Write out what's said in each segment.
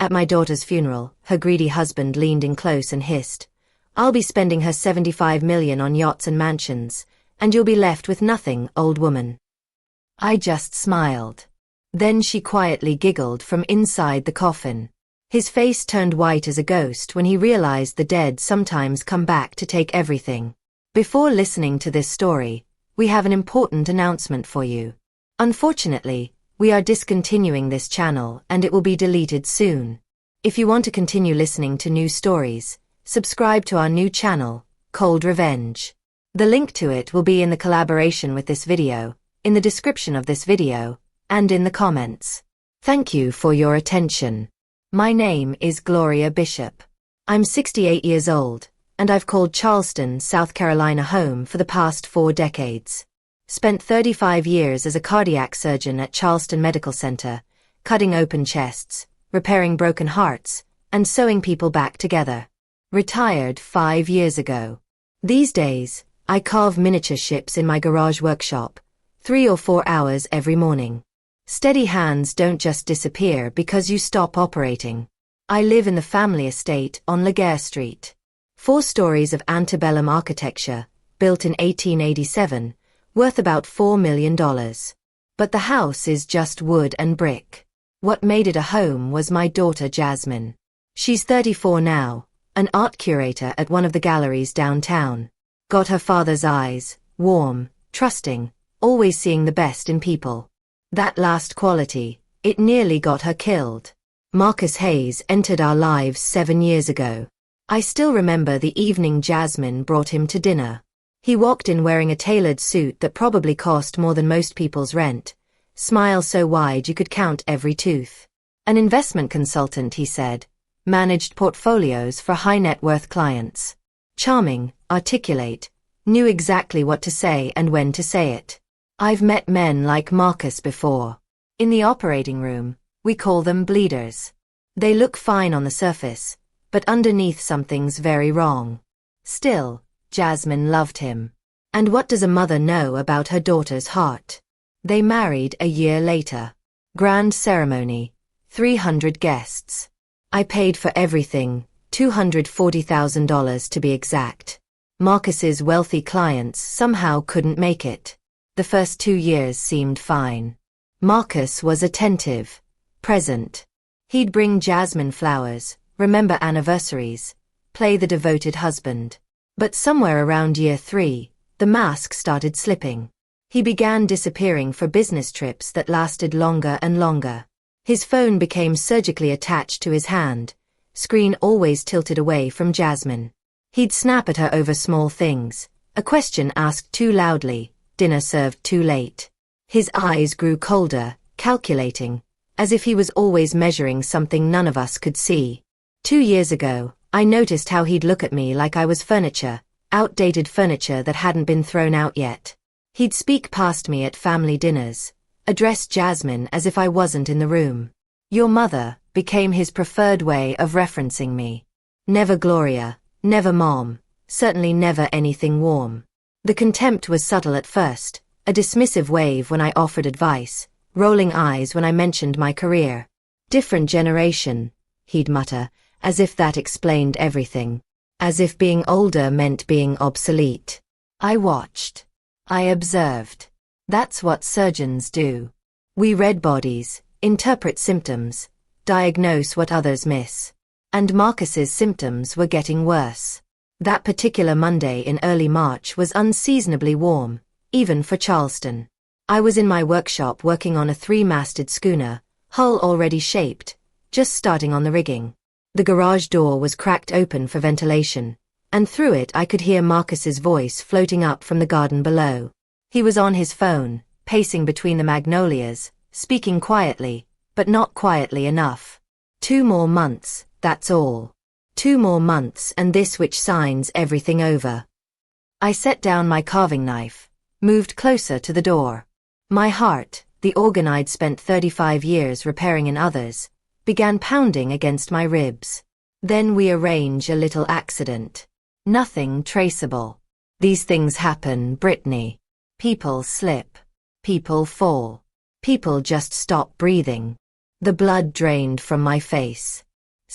At my daughter's funeral, her greedy husband leaned in close and hissed, "I'll be spending her $75 million on yachts and mansions, and you'll be left with nothing, old woman." I just smiled. Then she quietly giggled from inside the coffin. His face turned white as a ghost when he realized the dead sometimes come back to take everything. Before listening to this story, we have an important announcement for you. Unfortunately, we are discontinuing this channel and it will be deleted soon. If you want to continue listening to new stories, subscribe to our new channel, Cold Revenge. The link to it will be in the collaboration with this video, in the description of this video, and in the comments. Thank you for your attention. My name is Gloria Bishop. I'm 68 years old, and I've called Charleston, South Carolina home for the past 4 decades. Spent 35 years as a cardiac surgeon at Charleston Medical Center, cutting open chests, repairing broken hearts, and sewing people back together. Retired 5 years ago. These days, I carve miniature ships in my garage workshop, 3 or 4 hours every morning. Steady hands don't just disappear because you stop operating. I live in the family estate on Laguerre Street. 4 stories of antebellum architecture, built in 1887, worth about $4 million. But the house is just wood and brick. What made it a home was my daughter Jasmine. She's 34 now, an art curator at one of the galleries downtown. Got her father's eyes, warm, trusting, always seeing the best in people. That last quality, it nearly got her killed. Marcus Hayes entered our lives 7 years ago. I still remember the evening Jasmine brought him to dinner. He walked in wearing a tailored suit that probably cost more than most people's rent, smile so wide you could count every tooth. An investment consultant, he said, managed portfolios for high net worth clients. Charming, articulate, knew exactly what to say and when to say it. I've met men like Marcus before. In the operating room, we call them bleeders. They look fine on the surface, but underneath something's very wrong. Still, Jasmine loved him. And what does a mother know about her daughter's heart? They married a year later. Grand ceremony, 300 guests. I paid for everything, $240,000 to be exact. Marcus's wealthy clients somehow couldn't make it. The first 2 years seemed fine. Marcus was attentive, present. He'd bring Jasmine flowers, remember anniversaries, play the devoted husband. But somewhere around year 3, the mask started slipping. He began disappearing for business trips that lasted longer and longer. His phone became surgically attached to his hand, screen always tilted away from Jasmine. He'd snap at her over small things, a question asked too loudly, dinner served too late. His eyes grew colder, calculating, as if he was always measuring something none of us could see. 2 years ago, I noticed how he'd look at me like I was furniture, outdated furniture that hadn't been thrown out yet. He'd speak past me at family dinners, address Jasmine as if I wasn't in the room. "Your mother" became his preferred way of referencing me. Never Gloria, never Mom, certainly never anything warm. The contempt was subtle at first, a dismissive wave when I offered advice, rolling eyes when I mentioned my career. "Different generation," he'd mutter, as if that explained everything. As if being older meant being obsolete. I watched. I observed. That's what surgeons do. We read bodies, interpret symptoms, diagnose what others miss. And Marcus's symptoms were getting worse. That particular Monday in early March was unseasonably warm, even for Charleston. I was in my workshop working on a 3-masted schooner, hull already shaped, just starting on the rigging. The garage door was cracked open for ventilation, and through it I could hear Marcus's voice floating up from the garden below. He was on his phone, pacing between the magnolias, speaking quietly, but not quietly enough. 2 more months, that's all. 2 more months and this which signs everything over. I set down my carving knife, moved closer to the door. My heart, the organ I'd spent 35 years repairing in others, began pounding against my ribs. Then we arrange a little accident. Nothing traceable. These things happen, Brittany. People slip. People fall. People just stop breathing. The blood drained from my face.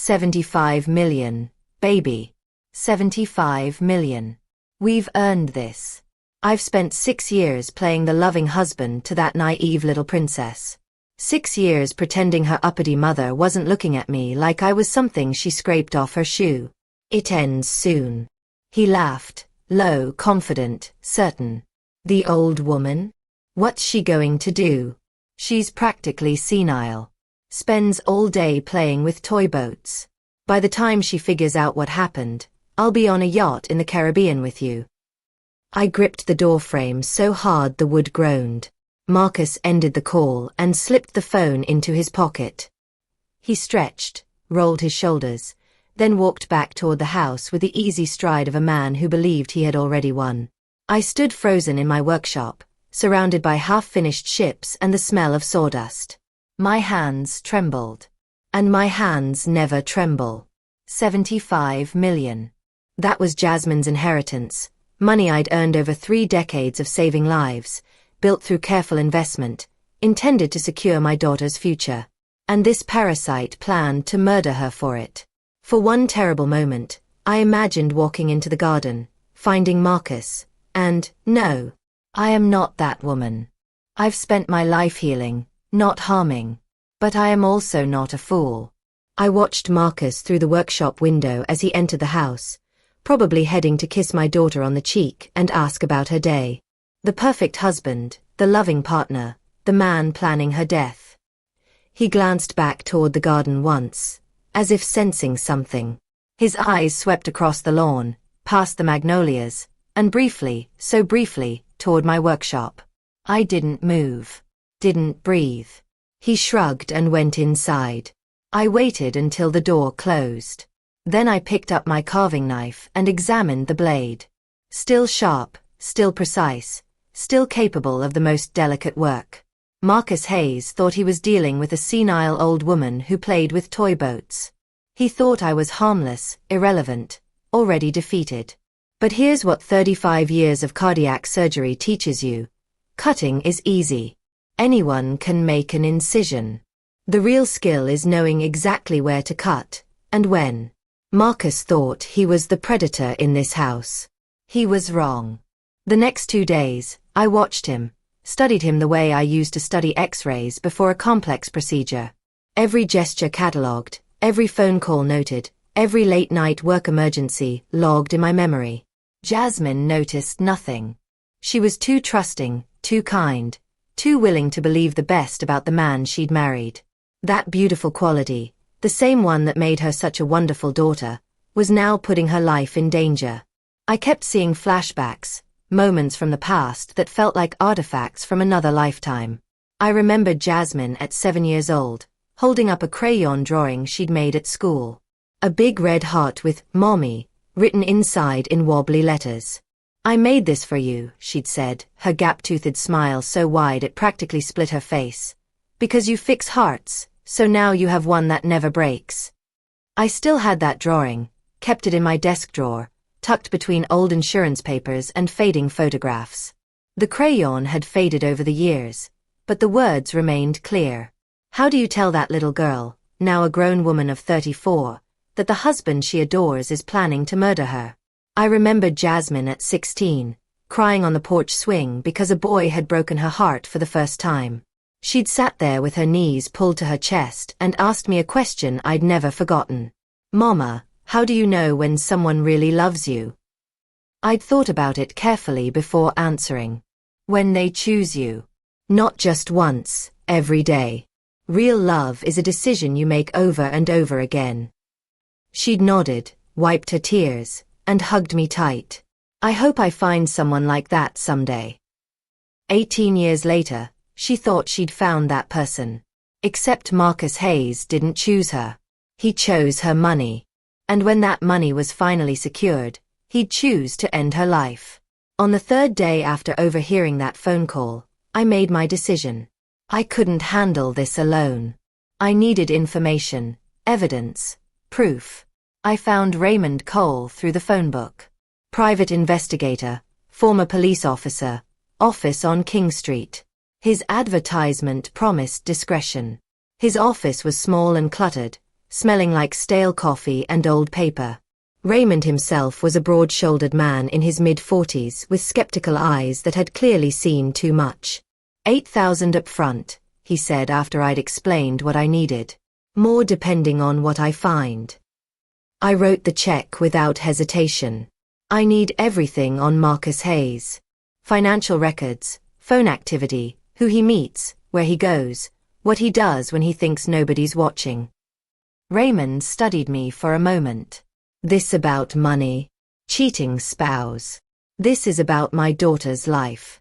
75 million, baby. 75 million. We've earned this. I've spent 6 years playing the loving husband to that naive little princess. 6 years pretending her uppity mother wasn't looking at me like I was something she scraped off her shoe. It ends soon. He laughed, low, confident, certain. The old woman? What's she going to do? She's practically senile. Spends all day playing with toy boats. By the time she figures out what happened, I'll be on a yacht in the Caribbean with you. I gripped the doorframe so hard the wood groaned. Marcus ended the call and slipped the phone into his pocket. He stretched, rolled his shoulders, then walked back toward the house with the easy stride of a man who believed he had already won. I stood frozen in my workshop, surrounded by half-finished ships and the smell of sawdust. My hands trembled. And my hands never tremble. 75 million. That was Jasmine's inheritance, money I'd earned over 3 decades of saving lives, built through careful investment, intended to secure my daughter's future. And this parasite planned to murder her for it. For one terrible moment, I imagined walking into the garden, finding Marcus, and, no, I am not that woman. I've spent my life healing, not harming. But I am also not a fool. I watched Marcus through the workshop window as he entered the house, probably heading to kiss my daughter on the cheek and ask about her day. The perfect husband, the loving partner, the man planning her death. He glanced back toward the garden once, as if sensing something. His eyes swept across the lawn, past the magnolias, and briefly, so briefly, toward my workshop. I didn't move. Didn't breathe. He shrugged and went inside. I waited until the door closed. Then I picked up my carving knife and examined the blade. Still sharp, still precise, still capable of the most delicate work. Marcus Hayes thought he was dealing with a senile old woman who played with toy boats. He thought I was harmless, irrelevant, already defeated. But here's what 35 years of cardiac surgery teaches you. Cutting is easy. Anyone can make an incision. The real skill is knowing exactly where to cut, and when. Marcus thought he was the predator in this house. He was wrong. The next 2 days, I watched him, studied him the way I used to study X-rays before a complex procedure. Every gesture catalogued, every phone call noted, every late-night work emergency logged in my memory. Jasmine noticed nothing. She was too trusting, too kind, too willing to believe the best about the man she'd married. That beautiful quality, the same one that made her such a wonderful daughter, was now putting her life in danger. I kept seeing flashbacks, moments from the past that felt like artifacts from another lifetime. I remembered Jasmine at 7 years old, holding up a crayon drawing she'd made at school. A big red heart with "Mommy" written inside in wobbly letters. "I made this for you," she'd said, her gap-toothed smile so wide it practically split her face. "Because you fix hearts, so now you have one that never breaks." I still had that drawing, kept it in my desk drawer, tucked between old insurance papers and fading photographs. The crayon had faded over the years, but the words remained clear. How do you tell that little girl, now a grown woman of 34, that the husband she adores is planning to murder her? I remembered Jasmine at 16, crying on the porch swing because a boy had broken her heart for the first time. She'd sat there with her knees pulled to her chest and asked me a question I'd never forgotten. "Mama, how do you know when someone really loves you?" I'd thought about it carefully before answering. When they choose you. Not just once, every day. Real love is a decision you make over and over again. She'd nodded, wiped her tears, and hugged me tight. I hope I find someone like that someday. 18 years later, she thought she'd found that person. Except Marcus Hayes didn't choose her. He chose her money. And when that money was finally secured, he'd choose to end her life. On the 3rd day after overhearing that phone call, I made my decision. I couldn't handle this alone. I needed information, evidence, proof. I found Raymond Cole through the phone book. Private investigator, former police officer, office on King Street. His advertisement promised discretion. His office was small and cluttered, smelling like stale coffee and old paper. Raymond himself was a broad-shouldered man in his mid-40s with skeptical eyes that had clearly seen too much. $8,000 up front, he said after I'd explained what I needed. More depending on what I find. I wrote the check without hesitation. I need everything on Marcus Hayes. Financial records, phone activity, who he meets, where he goes, what he does when he thinks nobody's watching. Raymond studied me for a moment. This about money? Cheating spouse. This is about my daughter's life.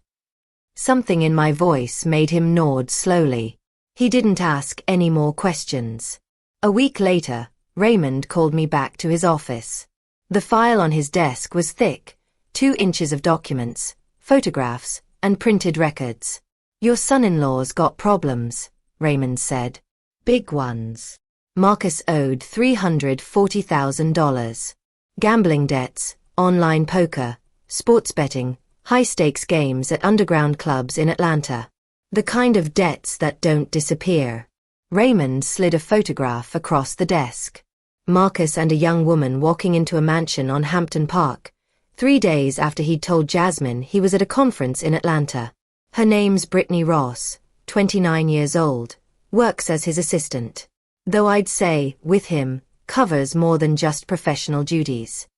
Something in my voice made him nod slowly. He didn't ask any more questions. A week later, Raymond called me back to his office. The file on his desk was thick, 2 inches of documents, photographs, and printed records. Your son-in-law's got problems, Raymond said. Big ones. Marcus owed $340,000. Gambling debts, online poker, sports betting, high-stakes games at underground clubs in Atlanta. The kind of debts that don't disappear. Raymond slid a photograph across the desk. Marcus and a young woman walking into a mansion on Hampton Park, 3 days after he'd told Jasmine he was at a conference in Atlanta. Her name's Brittany Ross, 29 years old, works as his assistant. Though I'd say, with him, covers more than just professional duties.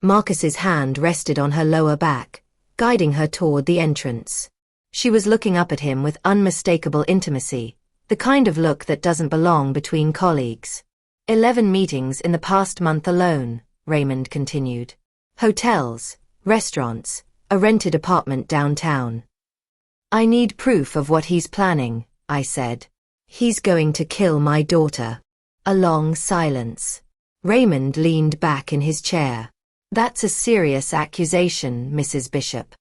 Marcus's hand rested on her lower back, guiding her toward the entrance. She was looking up at him with unmistakable intimacy, the kind of look that doesn't belong between colleagues. 11 meetings in the past month alone, Raymond continued. Hotels, restaurants, a rented apartment downtown. I need proof of what he's planning, I said. He's going to kill my daughter. A long silence. Raymond leaned back in his chair. That's a serious accusation, Mrs. Bishop.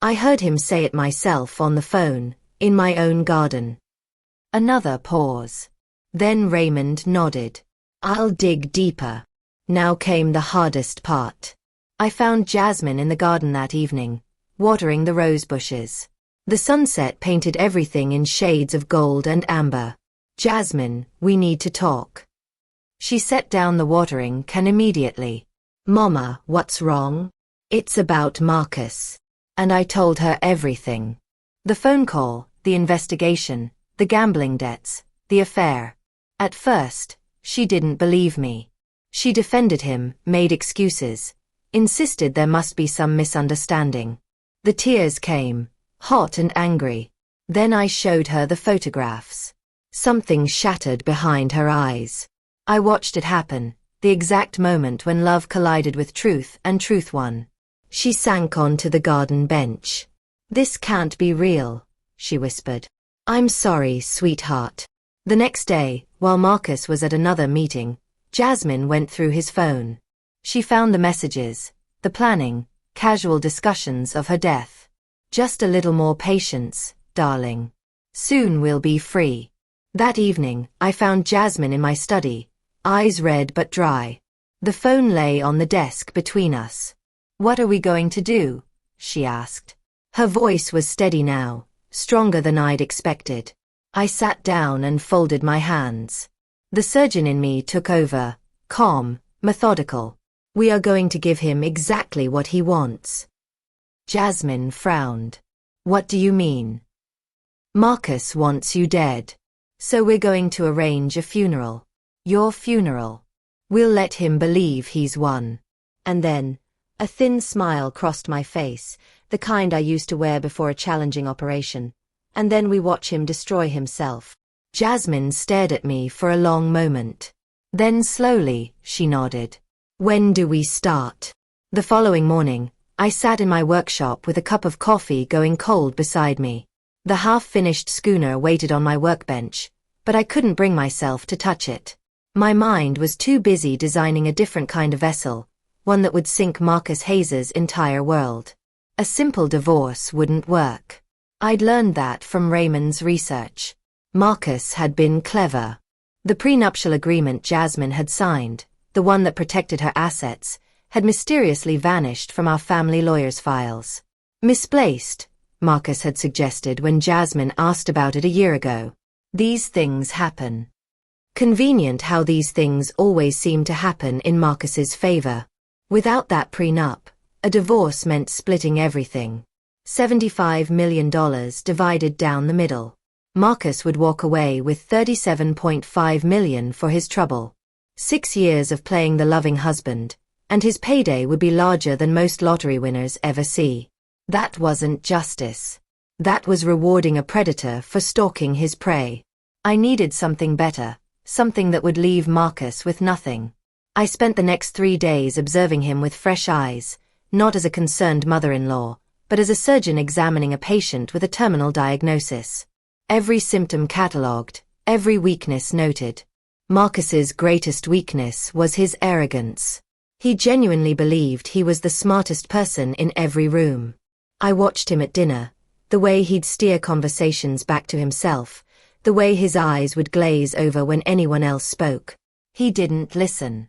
I heard him say it myself on the phone, in my own garden. Another pause. Then Raymond nodded. I'll dig deeper. Now came the hardest part. I found Jasmine in the garden that evening, watering the rose bushes. The sunset painted everything in shades of gold and amber. Jasmine, we need to talk. She set down the watering can immediately. Mama, what's wrong? It's about Marcus. And I told her everything. The phone call, the investigation, the gambling debts, the affair. At first, she didn't believe me. She defended him, made excuses, insisted there must be some misunderstanding. The tears came, hot and angry. Then I showed her the photographs. Something shattered behind her eyes. I watched it happen, the exact moment when love collided with truth and truth won. She sank onto the garden bench. This can't be real, she whispered. I'm sorry, sweetheart. The next day, while Marcus was at another meeting, Jasmine went through his phone. She found the messages, the planning, casual discussions of her death. Just a little more patience, darling. Soon we'll be free. That evening, I found Jasmine in my study, eyes red but dry. The phone lay on the desk between us. What are we going to do? She asked. Her voice was steady now, stronger than I'd expected. I sat down and folded my hands. The surgeon in me took over, calm, methodical. We are going to give him exactly what he wants. Jasmine frowned. What do you mean? Marcus wants you dead. So we're going to arrange a funeral. Your funeral. We'll let him believe he's won. And then, a thin smile crossed my face, the kind I used to wear before a challenging operation. And then we watch him destroy himself. Jasmine stared at me for a long moment. Then slowly, she nodded. When do we start? The following morning, I sat in my workshop with a cup of coffee going cold beside me. The half-finished schooner waited on my workbench, but I couldn't bring myself to touch it. My mind was too busy designing a different kind of vessel, one that would sink Marcus Hayes's entire world. A simple divorce wouldn't work. I'd learned that from Raymond's research. Marcus had been clever. The prenuptial agreement Jasmine had signed, the one that protected her assets, had mysteriously vanished from our family lawyer's files. Misplaced, Marcus had suggested when Jasmine asked about it a year ago. These things happen. Convenient how these things always seem to happen in Marcus's favor. Without that prenup, a divorce meant splitting everything. $75 million divided down the middle. Marcus would walk away with $37.5 million for his trouble. 6 years of playing the loving husband, and his payday would be larger than most lottery winners ever see. That wasn't justice. That was rewarding a predator for stalking his prey. I needed something better, something that would leave Marcus with nothing. I spent the next 3 days observing him with fresh eyes, not as a concerned mother-in-law, but as a surgeon examining a patient with a terminal diagnosis. Every symptom catalogued, every weakness noted. Marcus's greatest weakness was his arrogance. He genuinely believed he was the smartest person in every room. I watched him at dinner, the way he'd steer conversations back to himself, the way his eyes would glaze over when anyone else spoke. He didn't listen.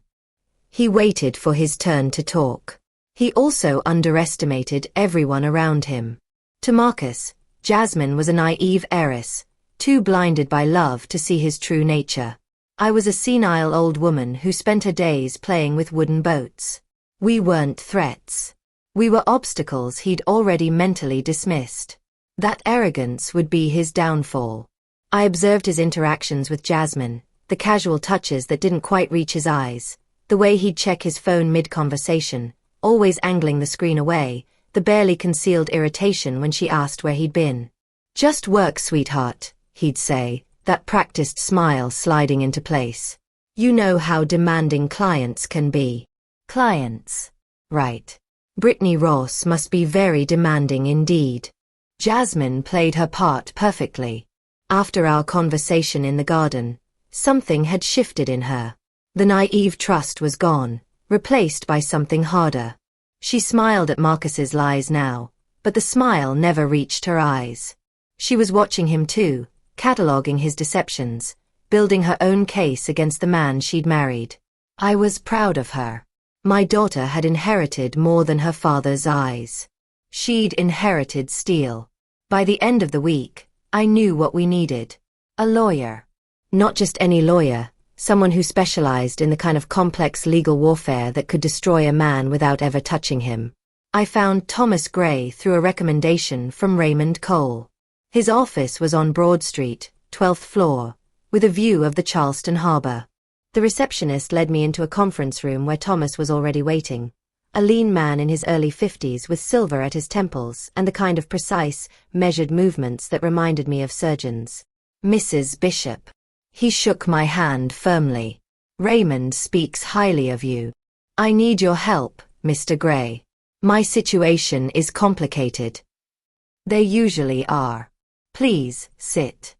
He waited for his turn to talk. He also underestimated everyone around him. To Marcus, Jasmine was a naive heiress, too blinded by love to see his true nature. I was a senile old woman who spent her days playing with wooden boats. We weren't threats. We were obstacles he'd already mentally dismissed. That arrogance would be his downfall. I observed his interactions with Jasmine, the casual touches that didn't quite reach his eyes, the way he'd check his phone mid-conversation, always angling the screen away, the barely concealed irritation when she asked where he'd been. "Just work, sweetheart," he'd say, that practiced smile sliding into place. "You know how demanding clients can be." Clients. Right. Brittany Ross must be very demanding indeed. Jasmine played her part perfectly. After our conversation in the garden, something had shifted in her. The naive trust was gone, replaced by something harder. She smiled at Marcus's lies now, but the smile never reached her eyes. She was watching him too, cataloguing his deceptions, building her own case against the man she'd married. I was proud of her. My daughter had inherited more than her father's eyes. She'd inherited steel. By the end of the week, I knew what we needed. A lawyer. Not just any lawyer, someone who specialized in the kind of complex legal warfare that could destroy a man without ever touching him. I found Thomas Gray through a recommendation from Raymond Cole. His office was on Broad Street, 12th floor, with a view of the Charleston harbor. The receptionist led me into a conference room where Thomas was already waiting. A lean man in his early 50s with silver at his temples and the kind of precise, measured movements that reminded me of surgeons. "Mrs. Bishop." He shook my hand firmly. "Raymond speaks highly of you. I need your help, Mr. Gray. My situation is complicated." They usually are. "Please, sit."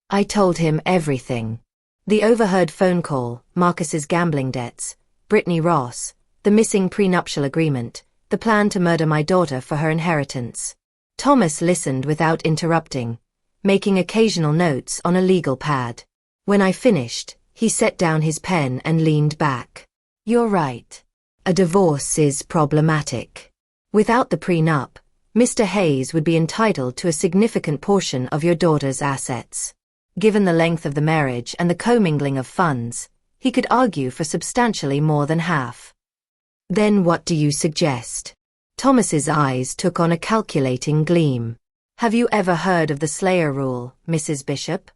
I told him everything. The overheard phone call, Marcus's gambling debts, Brittany Ross, the missing prenuptial agreement, the plan to murder my daughter for her inheritance. Thomas listened without interrupting, making occasional notes on a legal pad. When I finished, he set down his pen and leaned back. "You're right. A divorce is problematic. Without the prenup, Mr. Hayes would be entitled to a significant portion of your daughter's assets. Given the length of the marriage and the commingling of funds, he could argue for substantially more than half." "Then what do you suggest?" Thomas's eyes took on a calculating gleam. "Have you ever heard of the Slayer rule, Mrs. Bishop?"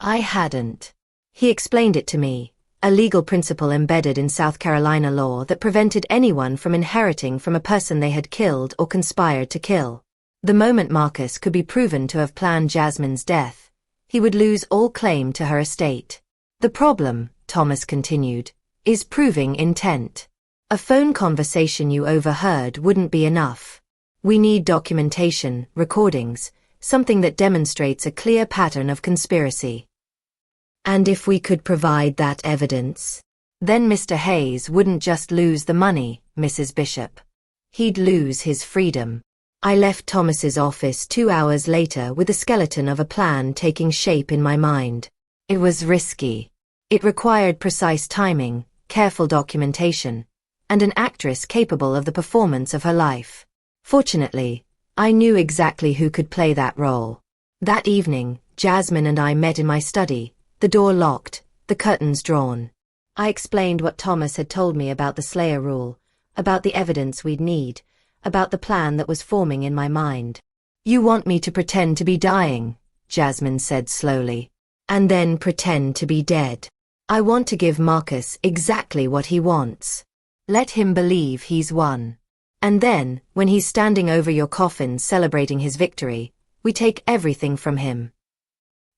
I hadn't. He explained it to me, a legal principle embedded in South Carolina law that prevented anyone from inheriting from a person they had killed or conspired to kill. The moment Marcus could be proven to have planned Jasmine's death, he would lose all claim to her estate. "The problem," Thomas continued, "is proving intent. A phone conversation you overheard wouldn't be enough. We need documentation, recordings, something that demonstrates a clear pattern of conspiracy. And if we could provide that evidence, then Mr. Hayes wouldn't just lose the money, Mrs. Bishop. He'd lose his freedom." I left Thomas's office 2 hours later with the skeleton of a plan taking shape in my mind. It was risky. It required precise timing, careful documentation, and an actress capable of the performance of her life. Fortunately, I knew exactly who could play that role. That evening, Jasmine and I met in my study, the door locked, the curtains drawn. I explained what Thomas had told me about the Slayer rule, about the evidence we'd need, about the plan that was forming in my mind. "You want me to pretend to be dying," Jasmine said slowly, "and then pretend to be dead. I want to give Marcus exactly what he wants. Let him believe he's won. And then, when he's standing over your coffin celebrating his victory, we take everything from him."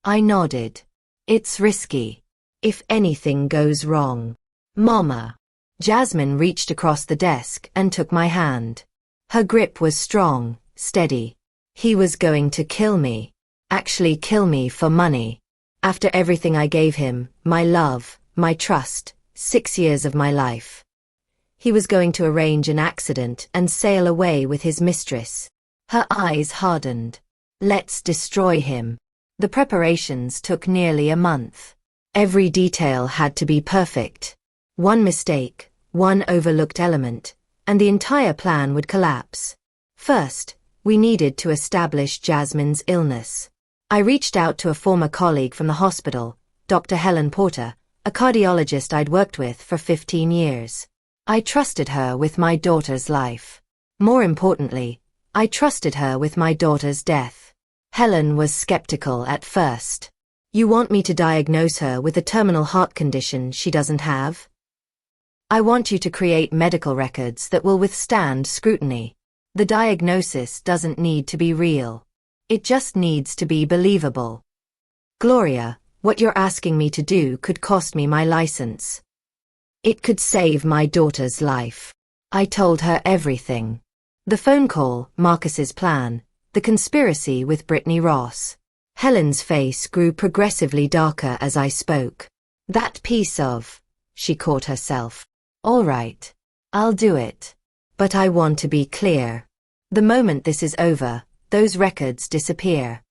I nodded. "It's risky. If anything goes wrong." "Mama." Jasmine reached across the desk and took my hand. Her grip was strong, steady. "He was going to kill me. Actually kill me for money. After everything I gave him, my love, my trust, 6 years of my life. He was going to arrange an accident and sail away with his mistress." Her eyes hardened. "Let's destroy him." The preparations took nearly a month. Every detail had to be perfect. One mistake, one overlooked element, and the entire plan would collapse. First, we needed to establish Jasmine's illness. I reached out to a former colleague from the hospital, Dr. Helen Porter, a cardiologist I'd worked with for 15 years. I trusted her with my daughter's life. More importantly, I trusted her with my daughter's death. Helen was skeptical at first. "You want me to diagnose her with a terminal heart condition she doesn't have? I want you to create medical records that will withstand scrutiny. The diagnosis doesn't need to be real. It just needs to be believable." "Gloria, what you're asking me to do could cost me my license." "It could save my daughter's life." I told her everything. The phone call, Marcus's plan, the conspiracy with Brittany Ross. Helen's face grew progressively darker as I spoke. "That piece of..." She caught herself. "All right. I'll do it. But I want to be clear. The moment this is over, those records disappear."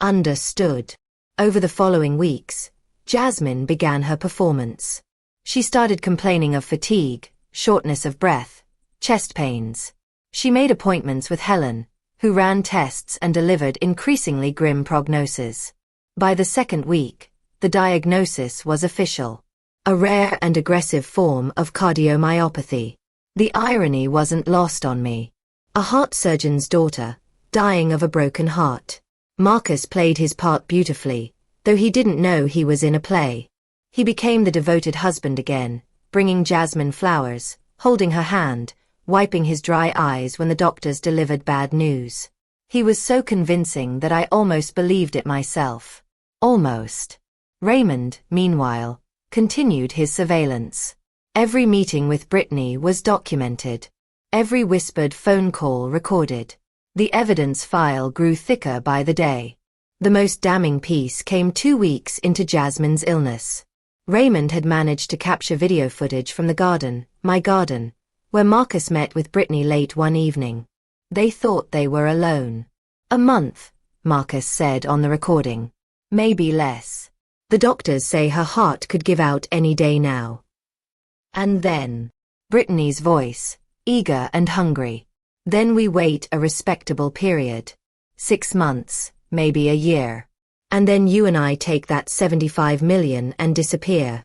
Understood. Over the following weeks, Jasmine began her performance. She started complaining of fatigue, shortness of breath, chest pains. She made appointments with Helen, who ran tests and delivered increasingly grim prognoses. By the second week, the diagnosis was official. A rare and aggressive form of cardiomyopathy. The irony wasn't lost on me. A heart surgeon's daughter, dying of a broken heart. Marcus played his part beautifully, though he didn't know he was in a play. He became the devoted husband again, bringing Jasmine flowers, holding her hand, wiping his dry eyes when the doctors delivered bad news. He was so convincing that I almost believed it myself. Almost. Raymond, meanwhile, continued his surveillance. Every meeting with Brittany was documented. Every whispered phone call recorded. The evidence file grew thicker by the day. The most damning piece came 2 weeks into Jasmine's illness. Raymond had managed to capture video footage from the garden, my garden, where Marcus met with Brittany late one evening. They thought they were alone. "A month," Marcus said on the recording. "Maybe less. The doctors say her heart could give out any day now." And then, Brittany's voice, eager and hungry. "Then we wait a respectable period. 6 months, maybe a year. And then you and I take that 75 million and disappear."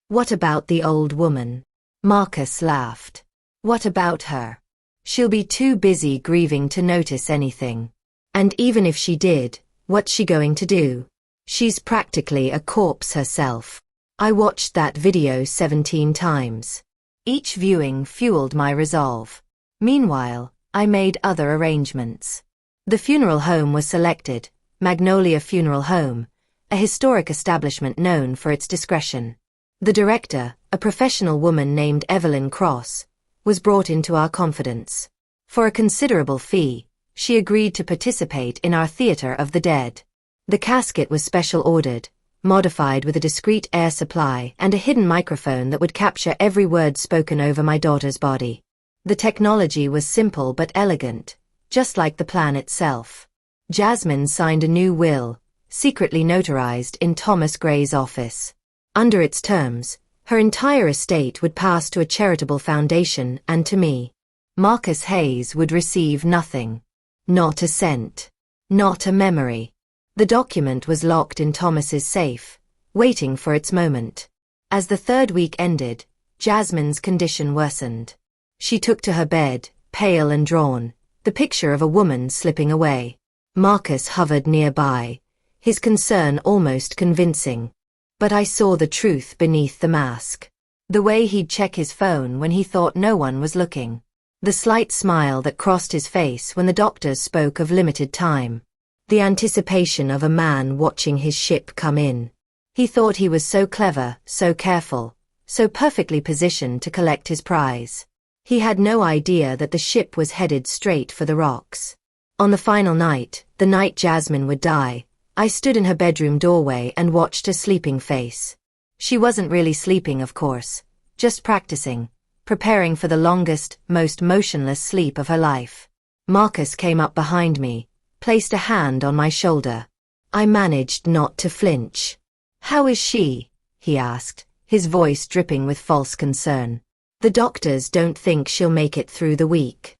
"What about the old woman?" Marcus laughed. "What about her? She'll be too busy grieving to notice anything. And even if she did, what's she going to do? She's practically a corpse herself." I watched that video 17 times. Each viewing fueled my resolve. Meanwhile, I made other arrangements. The funeral home was selected, Magnolia Funeral Home, a historic establishment known for its discretion. The director, a professional woman named Evelyn Cross, was brought into our confidence. For a considerable fee, she agreed to participate in our Theater of the Dead. The casket was special ordered, modified with a discreet air supply and a hidden microphone that would capture every word spoken over my daughter's body. The technology was simple but elegant, just like the plan itself. Jasmine signed a new will, secretly notarized in Thomas Gray's office. Under its terms, her entire estate would pass to a charitable foundation and to me. Marcus Hayes would receive nothing. Not a cent. Not a memory. The document was locked in Thomas's safe, waiting for its moment. As the third week ended, Jasmine's condition worsened. She took to her bed, pale and drawn, the picture of a woman slipping away. Marcus hovered nearby, his concern almost convincing. But I saw the truth beneath the mask. The way he'd check his phone when he thought no one was looking. The slight smile that crossed his face when the doctors spoke of limited time. The anticipation of a man watching his ship come in. He thought he was so clever, so careful, so perfectly positioned to collect his prize. He had no idea that the ship was headed straight for the rocks. On the final night, the night Jasmine would die, I stood in her bedroom doorway and watched her sleeping face. She wasn't really sleeping, of course, just practicing, preparing for the longest, most motionless sleep of her life. Marcus came up behind me, placed a hand on my shoulder. I managed not to flinch. "How is she?" he asked, his voice dripping with false concern. "The doctors don't think she'll make it through the week."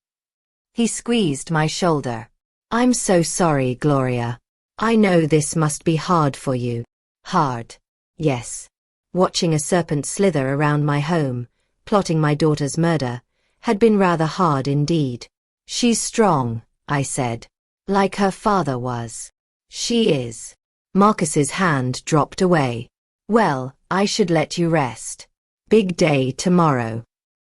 He squeezed my shoulder. "I'm so sorry, Gloria. I know this must be hard for you." Hard. Yes. Watching a serpent slither around my home, plotting my daughter's murder, had been rather hard indeed. "She's strong," I said. "Like her father was." "She is." Marcus's hand dropped away. "Well, I should let you rest. Big day tomorrow."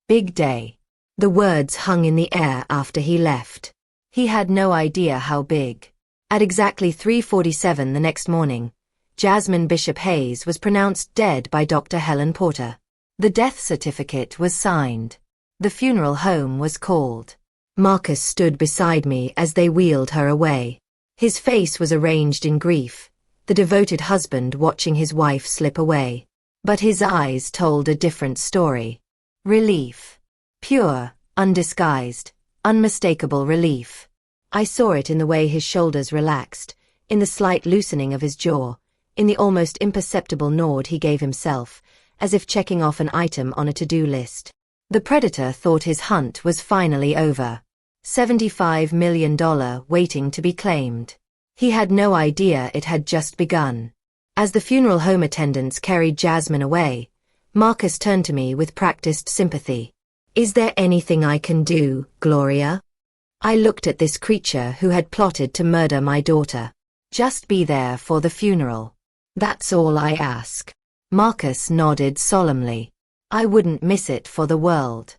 Big day. The words hung in the air after he left. He had no idea how big. At exactly 3:47 the next morning, Jasmine Bishop Hayes was pronounced dead by Dr. Helen Porter. The death certificate was signed. The funeral home was called. Marcus stood beside me as they wheeled her away. His face was arranged in grief, the devoted husband watching his wife slip away. But his eyes told a different story. Relief. Pure, undisguised, unmistakable relief. I saw it in the way his shoulders relaxed, in the slight loosening of his jaw, in the almost imperceptible nod he gave himself, as if checking off an item on a to-do list. The predator thought his hunt was finally over. $75 million waiting to be claimed. He had no idea it had just begun. As the funeral home attendants carried Jasmine away, Marcus turned to me with practiced sympathy. "Is there anything I can do, Gloria?" I looked at this creature who had plotted to murder my daughter. "Just be there for the funeral. That's all I ask." Marcus nodded solemnly. "I wouldn't miss it for the world."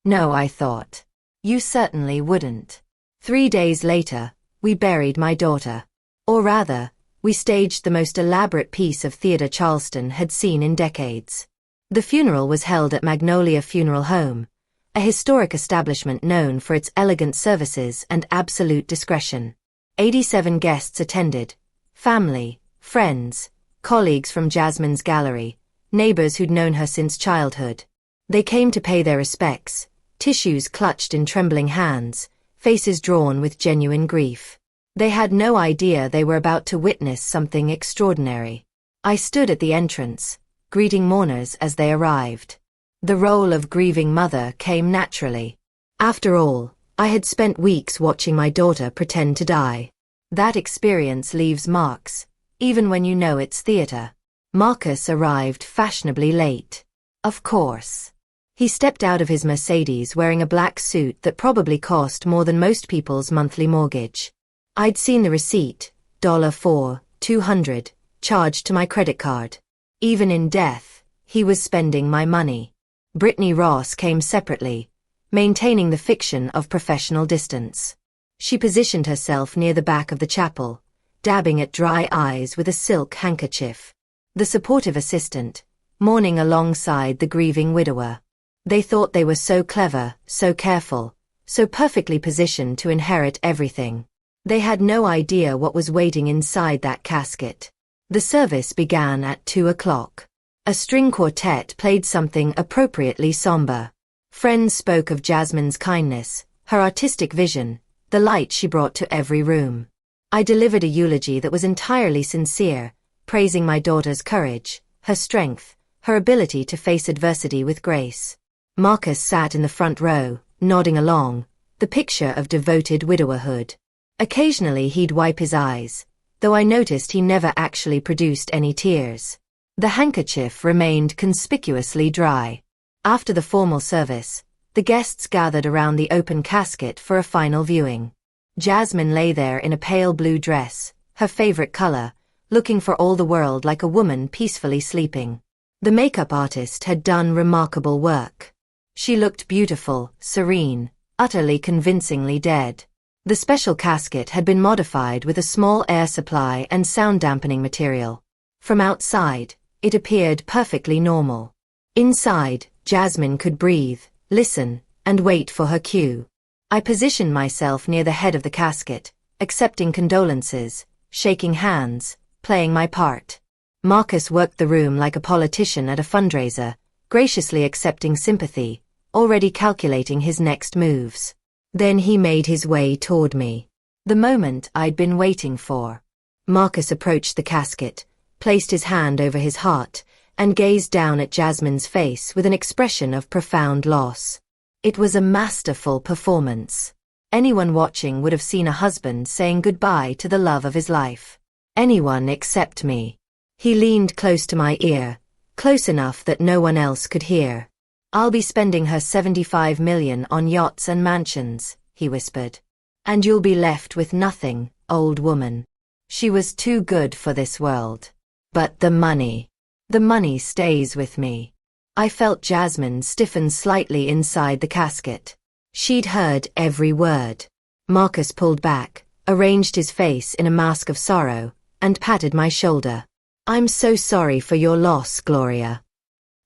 "No," I thought. "You certainly wouldn't." 3 days later, we buried my daughter. Or rather, we staged the most elaborate piece of theater Charleston had seen in decades. The funeral was held at Magnolia Funeral Home, a historic establishment known for its elegant services and absolute discretion. 87 guests attended, family, friends, colleagues from Jasmine's gallery, neighbors who'd known her since childhood. They came to pay their respects, tissues clutched in trembling hands, faces drawn with genuine grief. They had no idea they were about to witness something extraordinary. I stood at the entrance, greeting mourners as they arrived. The role of grieving mother came naturally. After all, I had spent weeks watching my daughter pretend to die. That experience leaves marks, even when you know it's theater. Marcus arrived fashionably late. Of course. He stepped out of his Mercedes wearing a black suit that probably cost more than most people's monthly mortgage. I'd seen the receipt, $4, $200, charged to my credit card. Even in death, he was spending my money. Brittany Ross came separately, maintaining the fiction of professional distance. She positioned herself near the back of the chapel, dabbing at dry eyes with a silk handkerchief. The supportive assistant, mourning alongside the grieving widower. They thought they were so clever, so careful, so perfectly positioned to inherit everything. They had no idea what was waiting inside that casket. The service began at 2 o'clock. A string quartet played something appropriately somber. Friends spoke of Jasmine's kindness, her artistic vision, the light she brought to every room. I delivered a eulogy that was entirely sincere, praising my daughter's courage, her strength, her ability to face adversity with grace. Marcus sat in the front row, nodding along, the picture of devoted widowerhood. Occasionally he'd wipe his eyes, though I noticed he never actually produced any tears. The handkerchief remained conspicuously dry. After the formal service, the guests gathered around the open casket for a final viewing. Jasmine lay there in a pale blue dress, her favorite color, looking for all the world like a woman peacefully sleeping. The makeup artist had done remarkable work. She looked beautiful, serene, utterly convincingly dead. The special casket had been modified with a small air supply and sound-dampening material. From outside, it appeared perfectly normal. Inside, Jasmine could breathe, listen, and wait for her cue. I positioned myself near the head of the casket, accepting condolences, shaking hands, playing my part. Marcus worked the room like a politician at a fundraiser, graciously accepting sympathy, already calculating his next moves. Then he made his way toward me. The moment I'd been waiting for. Marcus approached the casket, placed his hand over his heart, and gazed down at Jasmine's face with an expression of profound loss. It was a masterful performance. Anyone watching would have seen a husband saying goodbye to the love of his life. Anyone except me. He leaned close to my ear, close enough that no one else could hear. "I'll be spending her 75 million on yachts and mansions," he whispered. "And you'll be left with nothing, old woman." She was too good for this world. But the money stays with me. I felt Jasmine stiffen slightly inside the casket. She'd heard every word. Marcus pulled back, arranged his face in a mask of sorrow, and patted my shoulder. "I'm so sorry for your loss, Gloria."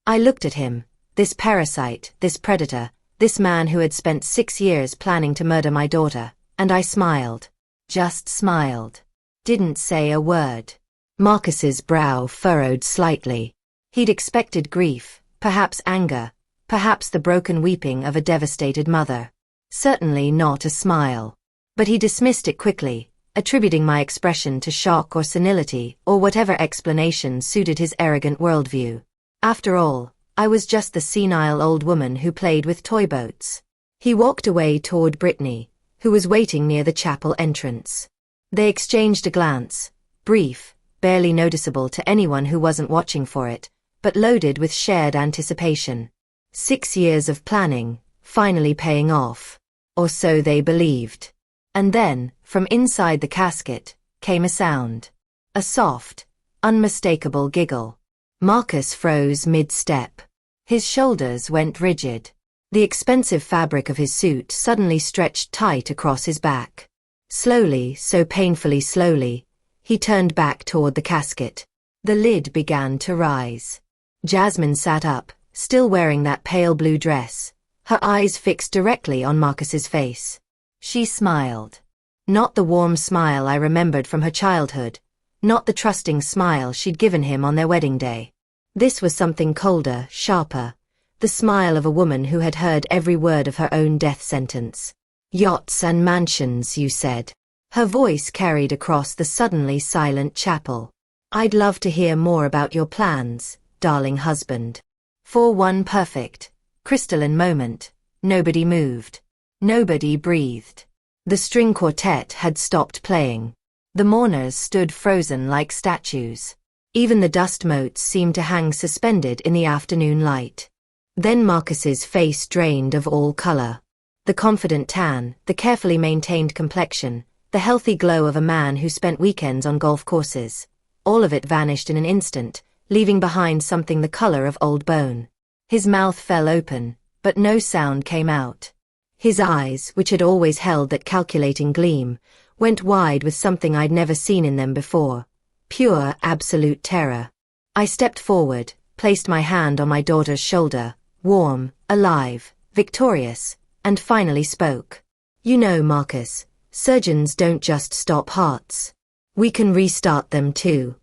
I looked at him, this parasite, this predator, this man who had spent 6 years planning to murder my daughter, and I smiled. Just smiled. Didn't say a word. Marcus's brow furrowed slightly. He'd expected grief, perhaps anger, perhaps the broken weeping of a devastated mother. Certainly not a smile. But he dismissed it quickly, attributing my expression to shock or senility or whatever explanation suited his arrogant worldview. After all, I was just the senile old woman who played with toy boats. He walked away toward Brittany, who was waiting near the chapel entrance. They exchanged a glance, brief, barely noticeable to anyone who wasn't watching for it, but loaded with shared anticipation. 6 years of planning, finally paying off. Or so they believed. And then, from inside the casket, came a sound. A soft, unmistakable giggle. Marcus froze mid-step. His shoulders went rigid. The expensive fabric of his suit suddenly stretched tight across his back. Slowly, so painfully slowly, he turned back toward the casket. The lid began to rise. Jasmine sat up, still wearing that pale blue dress, her eyes fixed directly on Marcus's face. She smiled. Not the warm smile I remembered from her childhood, not the trusting smile she'd given him on their wedding day. This was something colder, sharper, the smile of a woman who had heard every word of her own death sentence. "Yachts and mansions, you said." Her voice carried across the suddenly silent chapel. "I'd love to hear more about your plans, darling husband." For one perfect, crystalline moment, nobody moved. Nobody breathed. The string quartet had stopped playing. The mourners stood frozen like statues. Even the dust motes seemed to hang suspended in the afternoon light. Then Marcus's face drained of all color. The confident tan, the carefully maintained complexion, the healthy glow of a man who spent weekends on golf courses. All of it vanished in an instant, leaving behind something the color of old bone. His mouth fell open, but no sound came out. His eyes, which had always held that calculating gleam, went wide with something I'd never seen in them before. Pure, absolute terror. I stepped forward, placed my hand on my daughter's shoulder, warm, alive, victorious, and finally spoke. "You know, Marcus, surgeons don't just stop hearts. We can restart them too."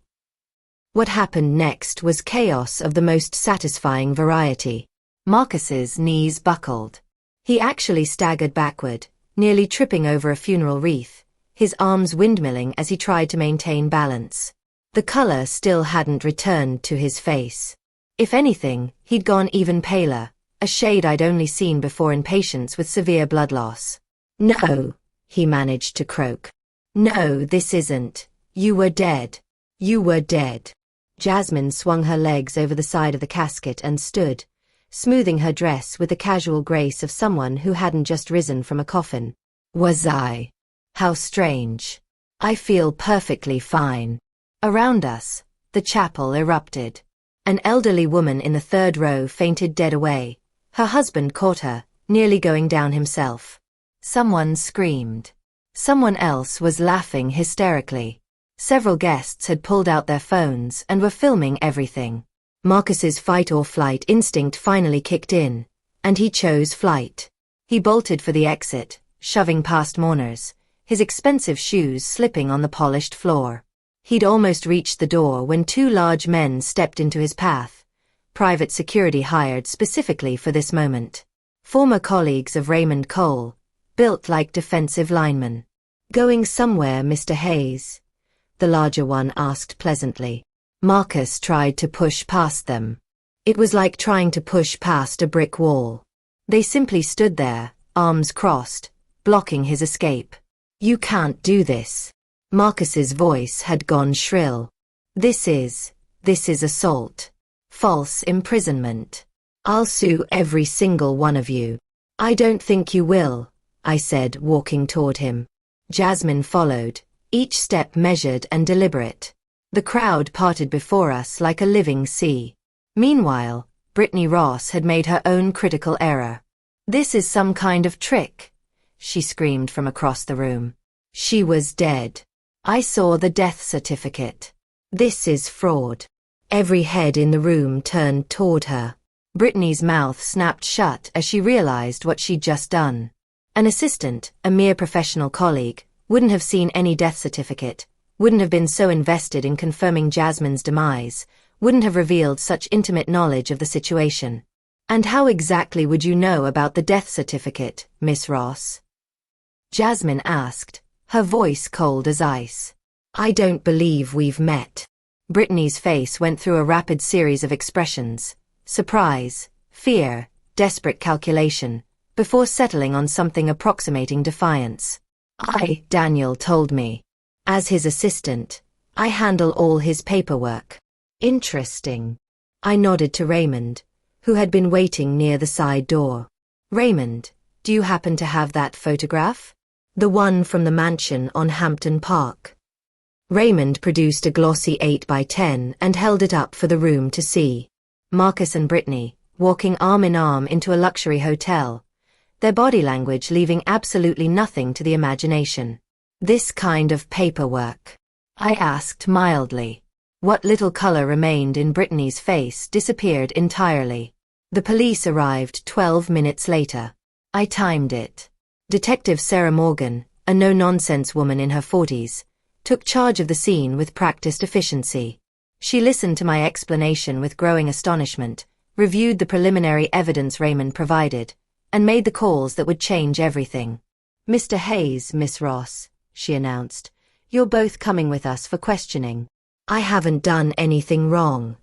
What happened next was chaos of the most satisfying variety. Marcus's knees buckled. He actually staggered backward, nearly tripping over a funeral wreath, his arms windmilling as he tried to maintain balance. The color still hadn't returned to his face. If anything, he'd gone even paler, a shade I'd only seen before in patients with severe blood loss. "No," he managed to croak. "No, this isn't. You were dead. You were dead." Jasmine swung her legs over the side of the casket and stood, smoothing her dress with the casual grace of someone who hadn't just risen from a coffin. Was I? How strange. I feel perfectly fine. Around us, the chapel erupted. An elderly woman in the third row fainted dead away. Her husband caught her, nearly going down himself. Someone screamed. Someone else was laughing hysterically. Several guests had pulled out their phones and were filming everything. Marcus's fight-or-flight instinct finally kicked in, and he chose flight. He bolted for the exit, shoving past mourners, his expensive shoes slipping on the polished floor. He'd almost reached the door when two large men stepped into his path, private security hired specifically for this moment. Former colleagues of Raymond Cole, built like defensive linemen. "Going somewhere, Mr. Hayes?" the larger one asked pleasantly. Marcus tried to push past them. It was like trying to push past a brick wall. They simply stood there, arms crossed, blocking his escape. "You can't do this." Marcus's voice had gone shrill. This is assault. False imprisonment. I'll sue every single one of you." "I don't think you will," I said, walking toward him. Jasmine followed, each step measured and deliberate. The crowd parted before us like a living sea. Meanwhile, Brittany Ross had made her own critical error. "This is some kind of trick," she screamed from across the room. She was dead. I saw the death certificate. "This is fraud." Every head in the room turned toward her. Brittany's mouth snapped shut as she realized what she'd just done. An assistant, a mere professional colleague, wouldn't have seen any death certificate, wouldn't have been so invested in confirming Jasmine's demise, wouldn't have revealed such intimate knowledge of the situation. "And how exactly would you know about the death certificate, Miss Ross?" Jasmine asked, her voice cold as ice. "I don't believe we've met." Brittany's face went through a rapid series of expressions: surprise, fear, desperate calculation, before settling on something approximating defiance. Daniel told me. As his assistant, I handle all his paperwork." "Interesting." I nodded to Raymond, who had been waiting near the side door. "Raymond, do you happen to have that photograph? The one from the mansion on Hampton Park." Raymond produced a glossy 8x10 and held it up for the room to see. Marcus and Brittany, walking arm in arm into a luxury hotel, their body language leaving absolutely nothing to the imagination. "This kind of paperwork?" I asked mildly. What little color remained in Brittany's face disappeared entirely. The police arrived 12 minutes later. I timed it. Detective Sarah Morgan, a no-nonsense woman in her 40s, took charge of the scene with practiced efficiency. She listened to my explanation with growing astonishment, reviewed the preliminary evidence Raymond provided, and made the calls that would change everything. "Mr. Hayes, Miss Ross," she announced, "you're both coming with us for questioning." "I haven't done anything wrong."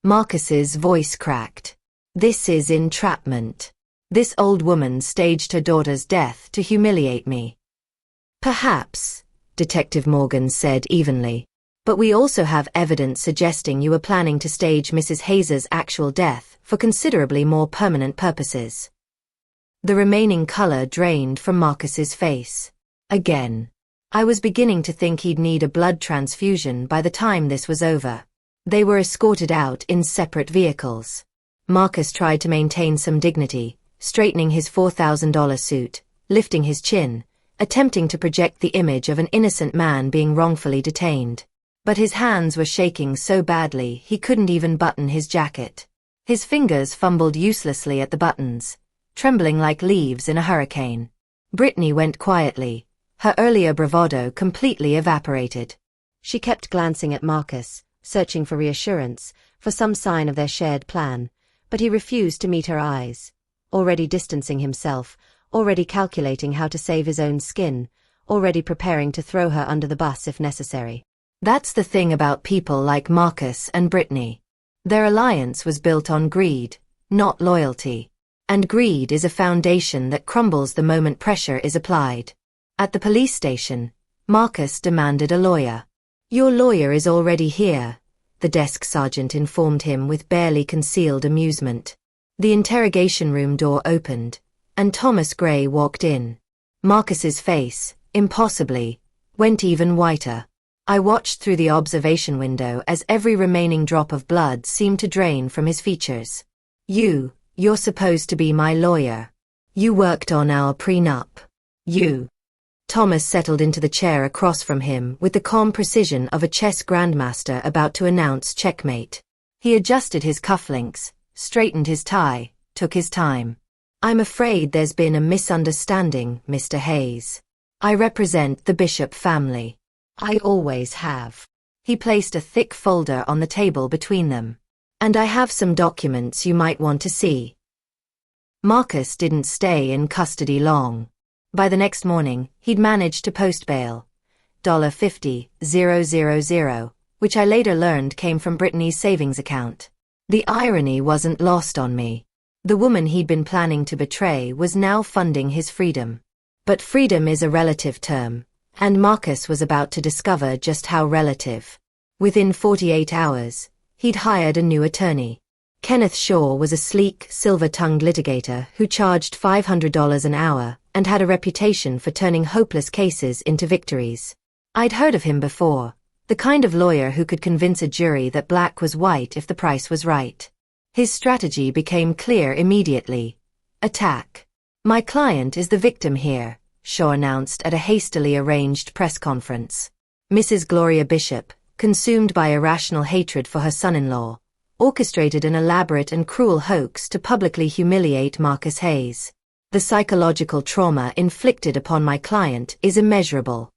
Marcus's voice cracked. "This is entrapment. This old woman staged her daughter's death to humiliate me." "Perhaps," Detective Morgan said evenly, "but we also have evidence suggesting you were planning to stage Mrs. Hayes's actual death for considerably more permanent purposes." The remaining color drained from Marcus's face. Again. I was beginning to think he'd need a blood transfusion by the time this was over. They were escorted out in separate vehicles. Marcus tried to maintain some dignity, straightening his $4,000 suit, lifting his chin, attempting to project the image of an innocent man being wrongfully detained. But his hands were shaking so badly he couldn't even button his jacket. His fingers fumbled uselessly at the buttons, trembling like leaves in a hurricane. Brittany went quietly, her earlier bravado completely evaporated. She kept glancing at Marcus, searching for reassurance, for some sign of their shared plan, but he refused to meet her eyes. Already distancing himself, already calculating how to save his own skin, already preparing to throw her under the bus if necessary. That's the thing about people like Marcus and Brittany. Their alliance was built on greed, not loyalty. And greed is a foundation that crumbles the moment pressure is applied. At the police station, Marcus demanded a lawyer. "Your lawyer is already here," the desk sergeant informed him with barely concealed amusement. The interrogation room door opened, and Thomas Gray walked in. Marcus's face, impossibly, went even whiter. I watched through the observation window as every remaining drop of blood seemed to drain from his features. You're supposed to be my lawyer. You worked on our prenup. Thomas settled into the chair across from him with the calm precision of a chess grandmaster about to announce checkmate. He adjusted his cufflinks, straightened his tie, took his time. I'm afraid there's been a misunderstanding, Mr. Hayes. I represent the Bishop family. I always have. He placed a thick folder on the table between them. And I have some documents you might want to see. Marcus didn't stay in custody long. By the next morning, he'd managed to post bail. $50,000, which I later learned came from Brittany's savings account. The irony wasn't lost on me. The woman he'd been planning to betray was now funding his freedom. But freedom is a relative term, and Marcus was about to discover just how relative. Within 48 hours, he'd hired a new attorney. Kenneth Shaw was a sleek, silver-tongued litigator who charged $500 an hour and had a reputation for turning hopeless cases into victories. I'd heard of him before, the kind of lawyer who could convince a jury that black was white if the price was right. His strategy became clear immediately. Attack. My client is the victim here, Shaw announced at a hastily arranged press conference. Mrs. Gloria Bishop, consumed by irrational hatred for her son-in-law, orchestrated an elaborate and cruel hoax to publicly humiliate Marcus Hayes. The psychological trauma inflicted upon my client is immeasurable.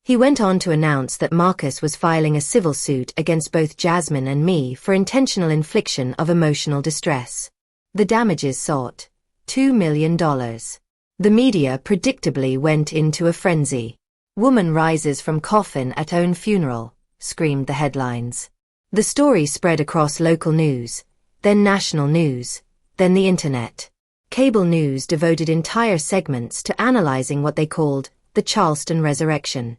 He went on to announce that Marcus was filing a civil suit against both Jasmine and me for intentional infliction of emotional distress. The damages sought, $2 million. The media predictably went into a frenzy. Woman rises from coffin at own funeral, screamed the headlines. The story spread across local news, then national news, then the internet. Cable news devoted entire segments to analyzing what they called the Charleston resurrection.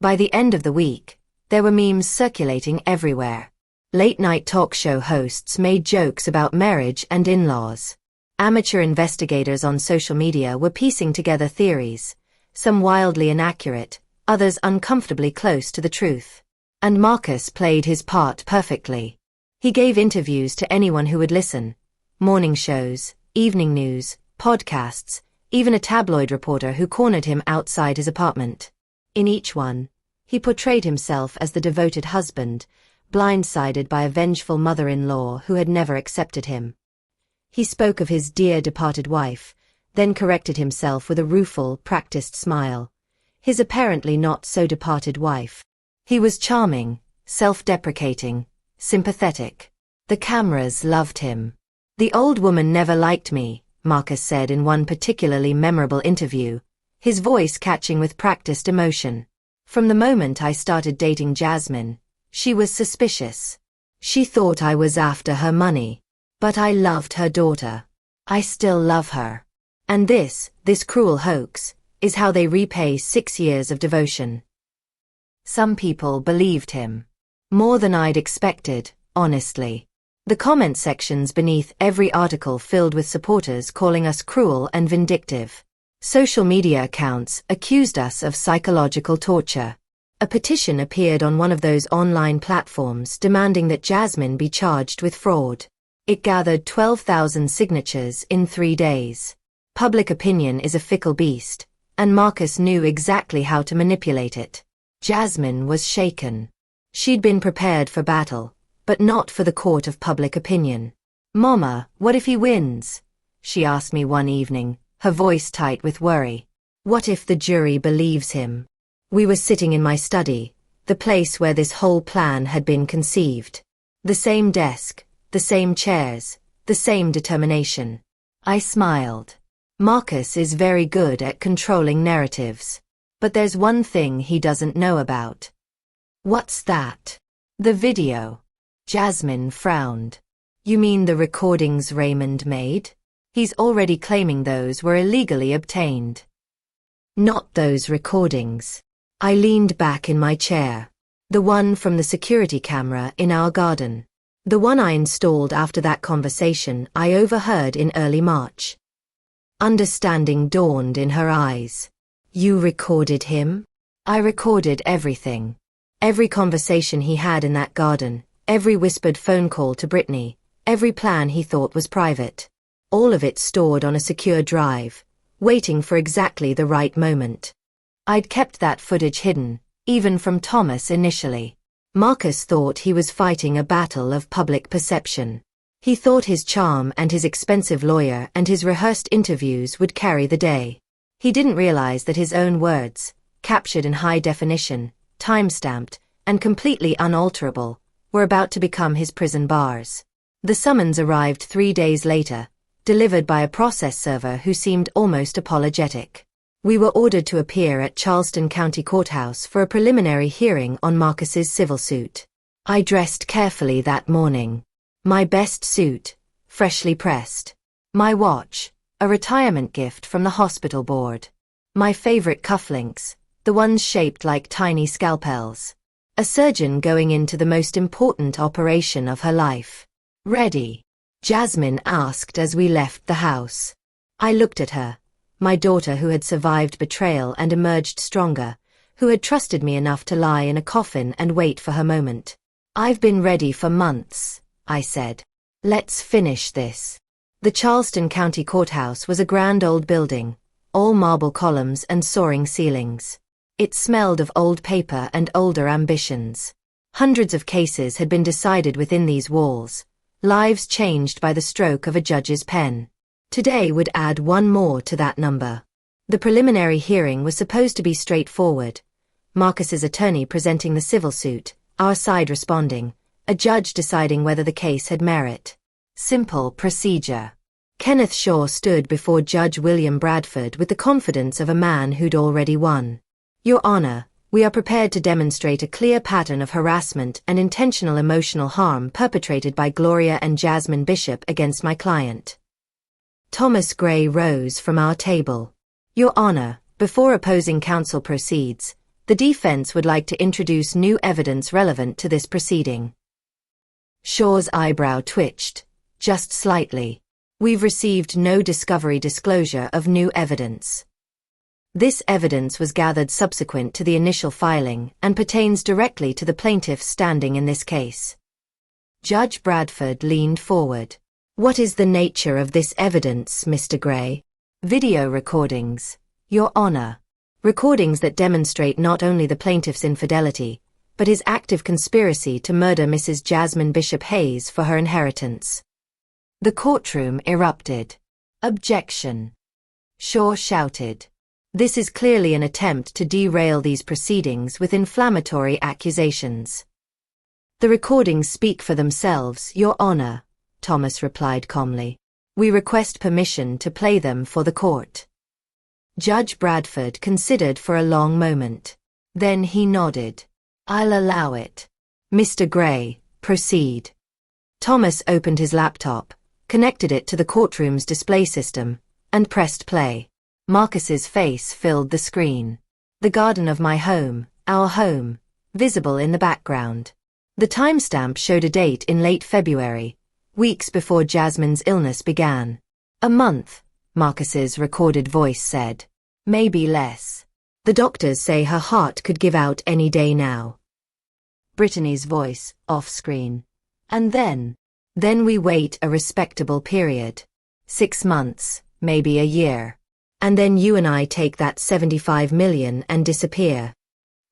By the end of the week, there were memes circulating everywhere. Late-night talk show hosts made jokes about marriage and in-laws. Amateur investigators on social media were piecing together theories, some wildly inaccurate, others uncomfortably close to the truth. And Marcus played his part perfectly. He gave interviews to anyone who would listen. Morning shows, evening news, podcasts, even a tabloid reporter who cornered him outside his apartment. In each one, he portrayed himself as the devoted husband, blindsided by a vengeful mother-in-law who had never accepted him. He spoke of his dear departed wife, then corrected himself with a rueful, practiced smile. His apparently not-so-departed wife. He was charming, self-deprecating, sympathetic. The cameras loved him. The old woman never liked me, Marcus said in one particularly memorable interview, his voice catching with practiced emotion. From the moment I started dating Jasmine, she was suspicious. She thought I was after her money. But I loved her daughter. I still love her. And this cruel hoax, is how they repay 6 years of devotion. Some people believed him. More than I'd expected, honestly. The comment sections beneath every article filled with supporters calling us cruel and vindictive. Social media accounts accused us of psychological torture. A petition appeared on one of those online platforms demanding that Jasmine be charged with fraud. It gathered 12,000 signatures in 3 days. Public opinion is a fickle beast, and Marcus knew exactly how to manipulate it. Jasmine was shaken. She'd been prepared for battle, but not for the court of public opinion. "Mama, what if he wins?" she asked me one evening, her voice tight with worry. "What if the jury believes him?" We were sitting in my study, the place where this whole plan had been conceived. The same desk, the same chairs, the same determination. I smiled. Marcus is very good at controlling narratives. But there's one thing he doesn't know about. "What's that?" "The video." Jasmine frowned. "You mean the recordings Raymond made?" "He's already claiming those were illegally obtained." "Not those recordings." I leaned back in my chair. The one from the security camera in our garden. The one I installed after that conversation I overheard in early March. Understanding dawned in her eyes. You recorded him? I recorded everything. Every conversation he had in that garden, every whispered phone call to Brittany, every plan he thought was private. All of it stored on a secure drive, waiting for exactly the right moment. I'd kept that footage hidden, even from Thomas initially. Marcus thought he was fighting a battle of public perception. He thought his charm and his expensive lawyer and his rehearsed interviews would carry the day. He didn't realize that his own words, captured in high definition, time-stamped, and completely unalterable, were about to become his prison bars. The summons arrived 3 days later, delivered by a process server who seemed almost apologetic. We were ordered to appear at Charleston County Courthouse for a preliminary hearing on Marcus's civil suit. I dressed carefully that morning. My best suit, freshly pressed. My watch, a retirement gift from the hospital board. My favorite cufflinks, the ones shaped like tiny scalpels. A surgeon going into the most important operation of her life. Ready? Jasmine asked as we left the house. I looked at her, my daughter who had survived betrayal and emerged stronger, who had trusted me enough to lie in a coffin and wait for her moment. I've been ready for months, I said. Let's finish this. The Charleston County Courthouse was a grand old building, all marble columns and soaring ceilings. It smelled of old paper and older ambitions. Hundreds of cases had been decided within these walls, lives changed by the stroke of a judge's pen. Today would add one more to that number. The preliminary hearing was supposed to be straightforward. Marcus's attorney presenting the civil suit, our side responding, a judge deciding whether the case had merit. Simple procedure. Kenneth Shaw stood before Judge William Bradford with the confidence of a man who'd already won. Your Honor, we are prepared to demonstrate a clear pattern of harassment and intentional emotional harm perpetrated by Gloria and Jasmine Bishop against my client. Thomas Gray rose from our table. Your Honor, before opposing counsel proceeds, the defense would like to introduce new evidence relevant to this proceeding. Shaw's eyebrow twitched, just slightly. We've received no discovery disclosure of new evidence. This evidence was gathered subsequent to the initial filing and pertains directly to the plaintiff's standing in this case. Judge Bradford leaned forward. What is the nature of this evidence, Mr. Gray? Video recordings, Your Honor. Recordings that demonstrate not only the plaintiff's infidelity, but his active conspiracy to murder Mrs. Jasmine Bishop Hayes for her inheritance. The courtroom erupted. Objection. Shaw shouted. This is clearly an attempt to derail these proceedings with inflammatory accusations. The recordings speak for themselves, Your Honor, Thomas replied calmly. We request permission to play them for the court. Judge Bradford considered for a long moment. Then he nodded. I'll allow it. Mr. Gray, proceed. Thomas opened his laptop, connected it to the courtroom's display system, and pressed play. Marcus's face filled the screen. The garden of my home, our home, visible in the background. The timestamp showed a date in late February, weeks before Jasmine's illness began. A month, Marcus's recorded voice said. Maybe less. The doctors say her heart could give out any day now. Brittany's voice, off-screen. And then we wait a respectable period. 6 months, maybe a year. And then you and I take that 75 million and disappear.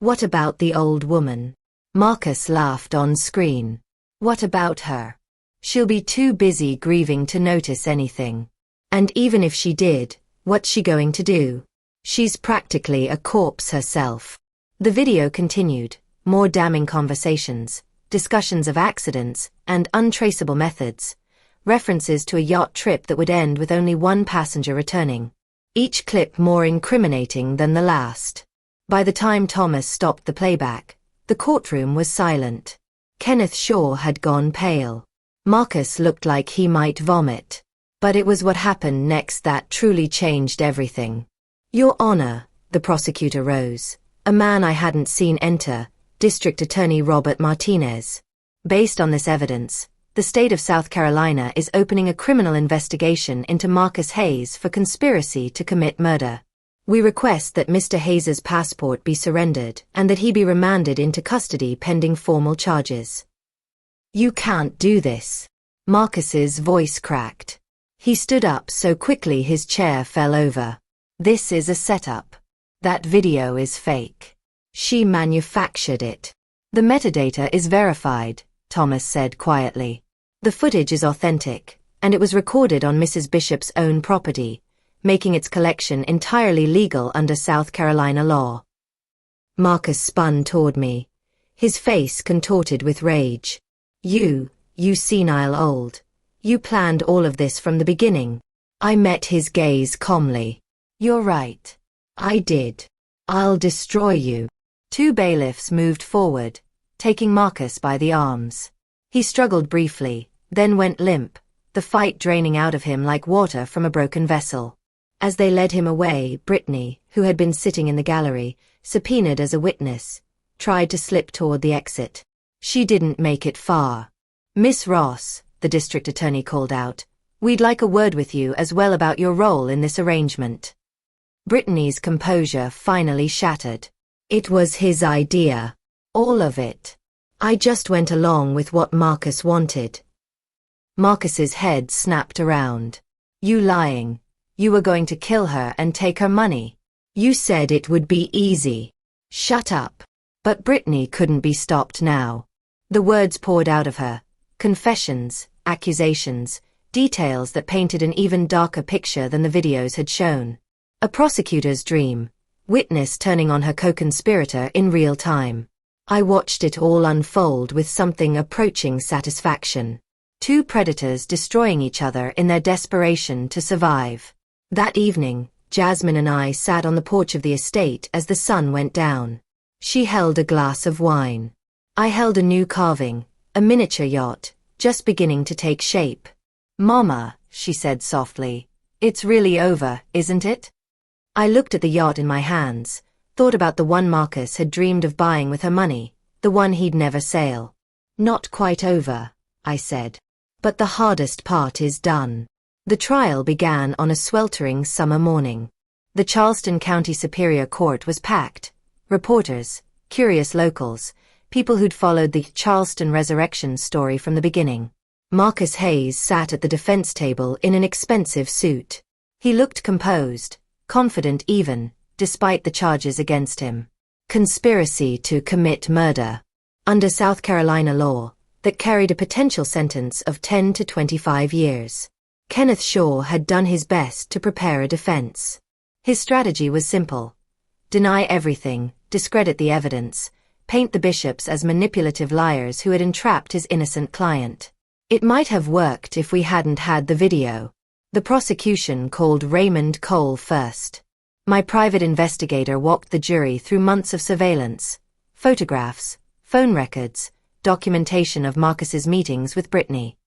What about the old woman? Marcus laughed on screen. What about her? She'll be too busy grieving to notice anything. And even if she did, what's she going to do? She's practically a corpse herself. The video continued, more damning conversations, discussions of accidents and untraceable methods, references to a yacht trip that would end with only one passenger returning. Each clip more incriminating than the last. By the time Thomas stopped the playback, the courtroom was silent. Kenneth Shaw had gone pale. Marcus looked like he might vomit. But it was what happened next that truly changed everything. Your Honor, the prosecutor rose, a man I hadn't seen enter, District Attorney Robert Martinez. Based on this evidence, the state of South Carolina is opening a criminal investigation into Marcus Hayes for conspiracy to commit murder. We request that Mr. Hayes's passport be surrendered and that he be remanded into custody pending formal charges. You can't do this. Marcus's voice cracked. He stood up so quickly his chair fell over. This is a setup. That video is fake. She manufactured it. The metadata is verified, Thomas said quietly. The footage is authentic, and it was recorded on Mrs. Bishop's own property, making its collection entirely legal under South Carolina law. Marcus spun toward me, his face contorted with rage. You senile old. You planned all of this from the beginning. I met his gaze calmly. You're right. I did. I'll destroy you. Two bailiffs moved forward, taking Marcus by the arms. He struggled briefly, then went limp, the fight draining out of him like water from a broken vessel. As they led him away, Brittany, who had been sitting in the gallery, subpoenaed as a witness, tried to slip toward the exit. She didn't make it far. Miss Ross, the district attorney called out, we'd like a word with you as well about your role in this arrangement. Brittany's composure finally shattered. It was his idea. All of it. I just went along with what Marcus wanted. Marcus's head snapped around. You lying. You were going to kill her and take her money. You said it would be easy. Shut up. But Brittany couldn't be stopped now. The words poured out of her. Confessions, accusations, details that painted an even darker picture than the videos had shown. A prosecutor's dream. Witness turning on her co-conspirator in real time. I watched it all unfold with something approaching satisfaction. Two predators destroying each other in their desperation to survive. That evening, Jasmine and I sat on the porch of the estate as the sun went down. She held a glass of wine. I held a new carving, a miniature yacht, just beginning to take shape. Mama, she said softly, it's really over, isn't it? I looked at the yacht in my hands, thought about the one Marcus had dreamed of buying with her money, the one he'd never sail. Not quite over, I said. But the hardest part is done. The trial began on a sweltering summer morning. The Charleston County Superior Court was packed. Reporters, curious locals, people who'd followed the Charleston resurrection story from the beginning. Marcus Hayes sat at the defense table in an expensive suit. He looked composed, confident even, despite the charges against him. Conspiracy to commit murder. Under South Carolina law, that carried a potential sentence of 10 to 25 years. Kenneth Shaw had done his best to prepare a defense. His strategy was simple. Deny everything, discredit the evidence, paint the bishops as manipulative liars who had entrapped his innocent client. It might have worked if we hadn't had the video. The prosecution called Raymond Cole first. My private investigator walked the jury through months of surveillance, photographs, phone records, documentation of Marcus's meetings with Brittany.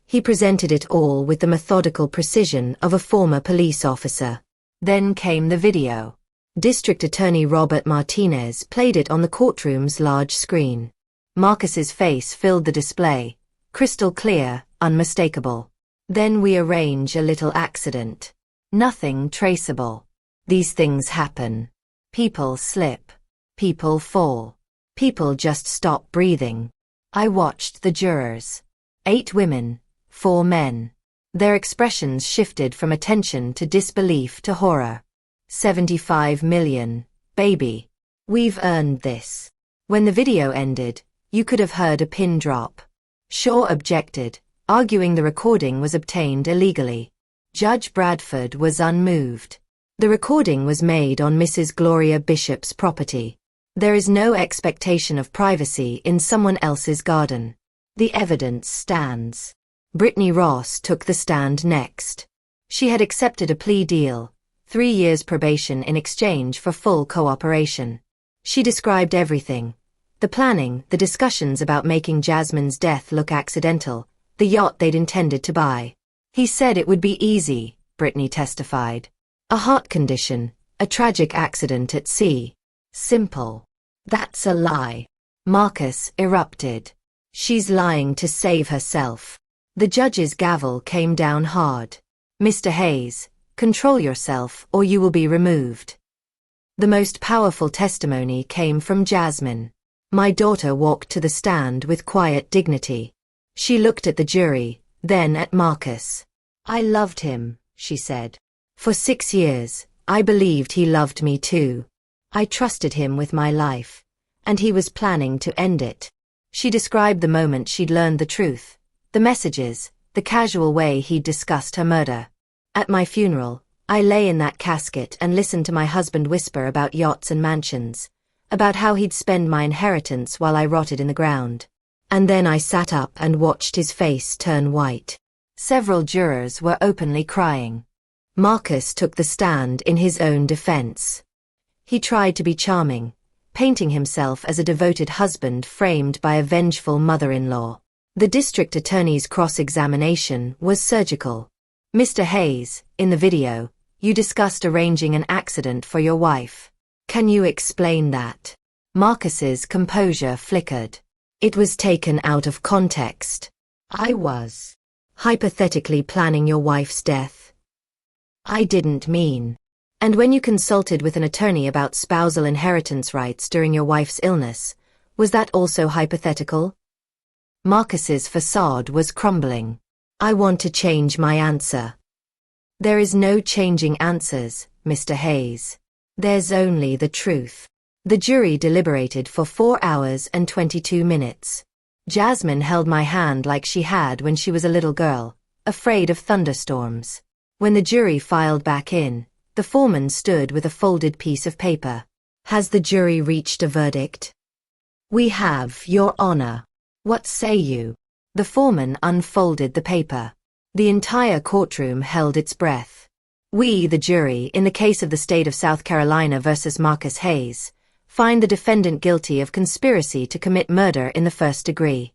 He presented it all with the methodical precision of a former police officer. Then came the video. District Attorney Robert Martinez played it on the courtroom's large screen. Marcus's face filled the display, crystal clear, unmistakable. Then we arrange a little accident. Nothing traceable. These things happen. People slip. People fall. People just stop breathing. I watched the jurors. 8 women, 4 men. Their expressions shifted from attention to disbelief to horror. 75 million, baby. We've earned this. When the video ended, you could have heard a pin drop. Shaw objected, arguing the recording was obtained illegally. Judge Bradford was unmoved. The recording was made on Mrs. Gloria Bishop's property. There is no expectation of privacy in someone else's garden. The evidence stands. Brittany Ross took the stand next. She had accepted a plea deal, 3 years probation in exchange for full cooperation. She described everything. The planning, the discussions about making Jasmine's death look accidental, the yacht they'd intended to buy. He said it would be easy, Brittany testified. A heart condition, a tragic accident at sea. Simple. That's a lie. Marcus erupted. She's lying to save herself. The judge's gavel came down hard. Mr. Hayes, control yourself or you will be removed. The most powerful testimony came from Jasmine. My daughter walked to the stand with quiet dignity. She looked at the jury, then at Marcus. I loved him, she said. For 6 years, I believed he loved me too. I trusted him with my life, and he was planning to end it. She described the moment she'd learned the truth, the messages, the casual way he'd discussed her murder. At my funeral, I lay in that casket and listened to my husband whisper about yachts and mansions, about how he'd spend my inheritance while I rotted in the ground. And then I sat up and watched his face turn white. Several jurors were openly crying. Marcus took the stand in his own defense. He tried to be charming, painting himself as a devoted husband framed by a vengeful mother-in-law. The district attorney's cross-examination was surgical. Mr. Hayes, in the video, you discussed arranging an accident for your wife. Can you explain that? Marcus's composure flickered. It was taken out of context. I was hypothetically planning your wife's death. I didn't mean. And when you consulted with an attorney about spousal inheritance rights during your wife's illness, was that also hypothetical? Marcus's facade was crumbling. I want to change my answer. There is no changing answers, Mr. Hayes. There's only the truth. The jury deliberated for 4 hours and 22 minutes. Jasmine held my hand like she had when she was a little girl, afraid of thunderstorms. When the jury filed back in, the foreman stood with a folded piece of paper. Has the jury reached a verdict? We have, Your Honor. What say you? The foreman unfolded the paper. The entire courtroom held its breath. We, the jury, in the case of the state of South Carolina versus Marcus Hayes, find the defendant guilty of conspiracy to commit murder in the first degree.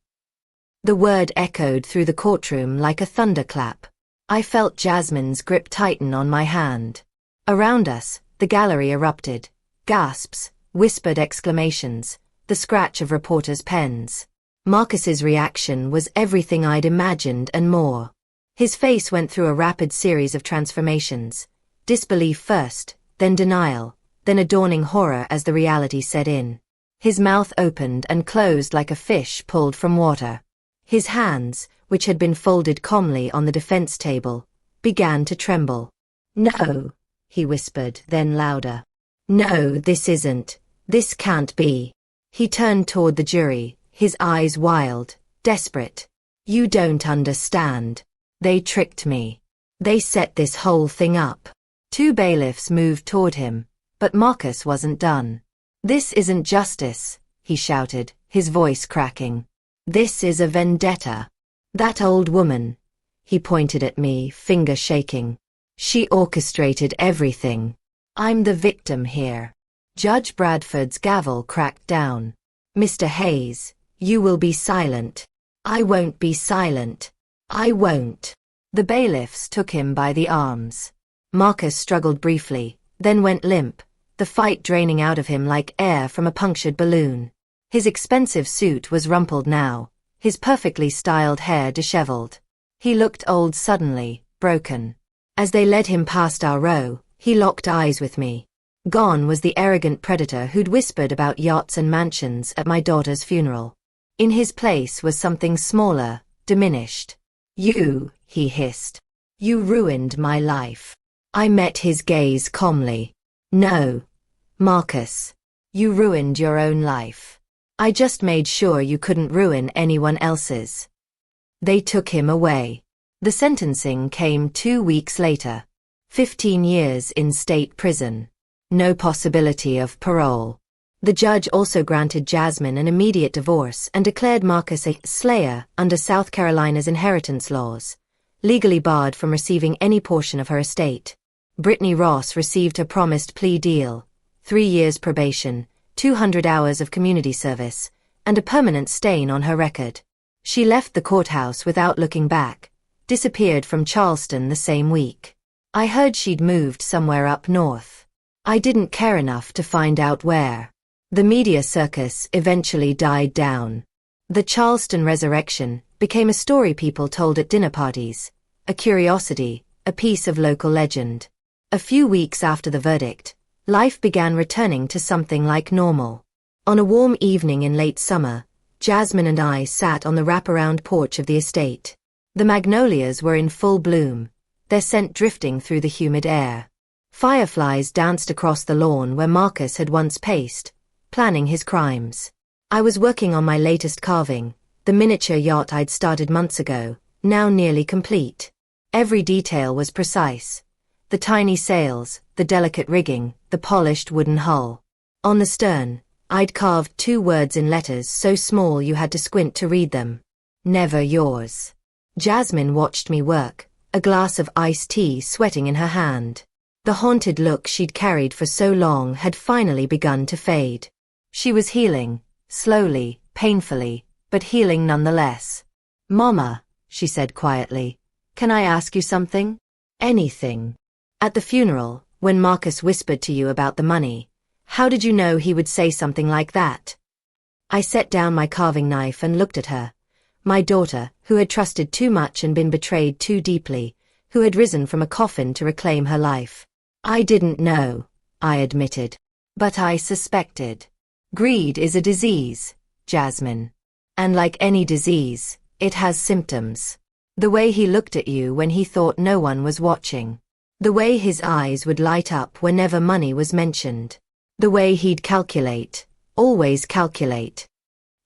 The word echoed through the courtroom like a thunderclap. I felt Jasmine's grip tighten on my hand. Around us, the gallery erupted. Gasps, whispered exclamations, the scratch of reporters' pens. Marcus's reaction was everything I'd imagined and more. His face went through a rapid series of transformations. Disbelief first, then denial, then a dawning horror as the reality set in. His mouth opened and closed like a fish pulled from water. His hands, which had been folded calmly on the defense table, began to tremble. No, he whispered, then louder. No, this isn't. This can't be. He turned toward the jury, his eyes wild, desperate. You don't understand. They tricked me. They set this whole thing up. 2 bailiffs moved toward him, but Marcus wasn't done. This isn't justice, he shouted, his voice cracking. This is a vendetta. That old woman. He pointed at me, finger shaking. She orchestrated everything. I'm the victim here. Judge Bradford's gavel cracked down. Mr. Hayes, you will be silent. I won't be silent. I won't. The bailiffs took him by the arms. Marcus struggled briefly, then went limp, the fight draining out of him like air from a punctured balloon. His expensive suit was rumpled now, his perfectly styled hair disheveled. He looked old suddenly, broken. As they led him past our row, he locked eyes with me. Gone was the arrogant predator who'd whispered about yachts and mansions at my daughter's funeral. In his place was something smaller, diminished. You, he hissed. You ruined my life. I met his gaze calmly. No, Marcus. You ruined your own life. I just made sure you couldn't ruin anyone else's. They took him away. The sentencing came 2 weeks later. 15 years in state prison. No possibility of parole. The judge also granted Jasmine an immediate divorce and declared Marcus a slayer under South Carolina's inheritance laws, legally barred from receiving any portion of her estate. Brittany Ross received her promised plea deal, 3 years probation, 200 hours of community service, and a permanent stain on her record. She left the courthouse without looking back, disappeared from Charleston the same week. I heard she'd moved somewhere up north. I didn't care enough to find out where. The media circus eventually died down. The Charleston resurrection became a story people told at dinner parties, a curiosity, a piece of local legend. A few weeks after the verdict, life began returning to something like normal. On a warm evening in late summer, Jasmine and I sat on the wraparound porch of the estate. The magnolias were in full bloom, their scent drifting through the humid air. Fireflies danced across the lawn where Marcus had once paced, planning his crimes. I was working on my latest carving, the miniature yacht I'd started months ago, now nearly complete. Every detail was precise. The tiny sails, the delicate rigging, the polished wooden hull. On the stern, I'd carved 2 words in letters so small you had to squint to read them. Never yours. Jasmine watched me work, a glass of iced tea sweating in her hand. The haunted look she'd carried for so long had finally begun to fade. She was healing, slowly, painfully, but healing nonetheless. "Mama," she said quietly, "can I ask you something?" "Anything." "At the funeral, when Marcus whispered to you about the money, how did you know he would say something like that?" I set down my carving knife and looked at her. My daughter, who had trusted too much and been betrayed too deeply, who had risen from a coffin to reclaim her life. "I didn't know," I admitted. "But I suspected. Greed is a disease, Jasmine. And like any disease, it has symptoms. The way he looked at you when he thought no one was watching. The way his eyes would light up whenever money was mentioned. The way he'd calculate, always calculate."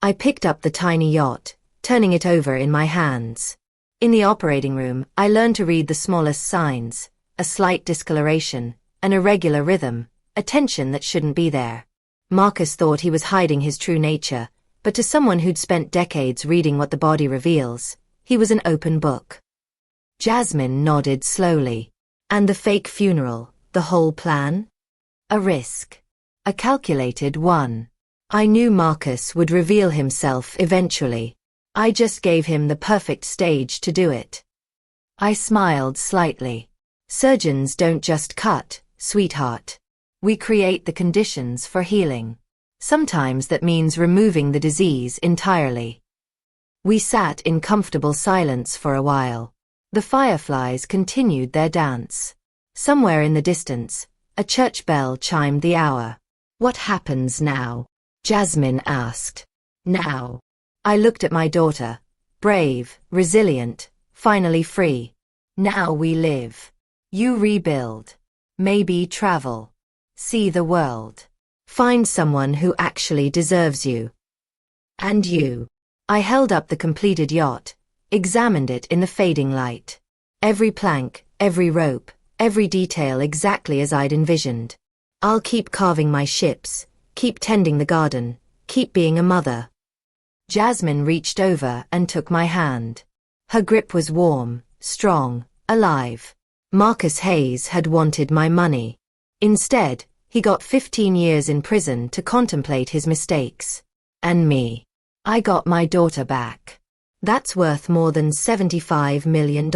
I picked up the tiny yacht, turning it over in my hands. In the operating room, I learned to read the smallest signs, a slight discoloration, an irregular rhythm, a tension that shouldn't be there. Marcus thought he was hiding his true nature, but to someone who'd spent decades reading what the body reveals, he was an open book. Jasmine nodded slowly. "And the fake funeral, the whole plan?" "A risk. A calculated one. I knew Marcus would reveal himself eventually. I just gave him the perfect stage to do it." I smiled slightly. "Surgeons don't just cut, sweetheart. We create the conditions for healing. Sometimes that means removing the disease entirely." We sat in comfortable silence for a while. The fireflies continued their dance. Somewhere in the distance, a church bell chimed the hour. "What happens now?" Jasmine asked. "Now." I looked at my daughter, brave, resilient, finally free. "Now we live. You rebuild. Maybe travel. See the world. Find someone who actually deserves you. And you." I held up the completed yacht, examined it in the fading light. Every plank, every rope, every detail exactly as I'd envisioned. "I'll keep carving my ships, keep tending the garden, keep being a mother." Jasmine reached over and took my hand. Her grip was warm, strong, alive. Marcus Hayes had wanted my money. Instead, he got 15 years in prison to contemplate his mistakes. And me. I got my daughter back. That's worth more than $75 million.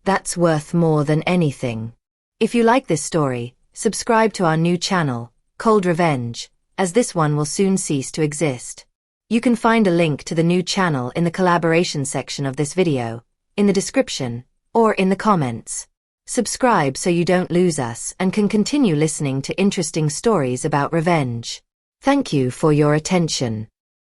That's worth more than anything. If you like this story, subscribe to our new channel, Cold Revenge, as this one will soon cease to exist. You can find a link to the new channel in the collaboration section of this video, in the description, or in the comments. Subscribe so you don't lose us and can continue listening to interesting stories about revenge. Thank you for your attention.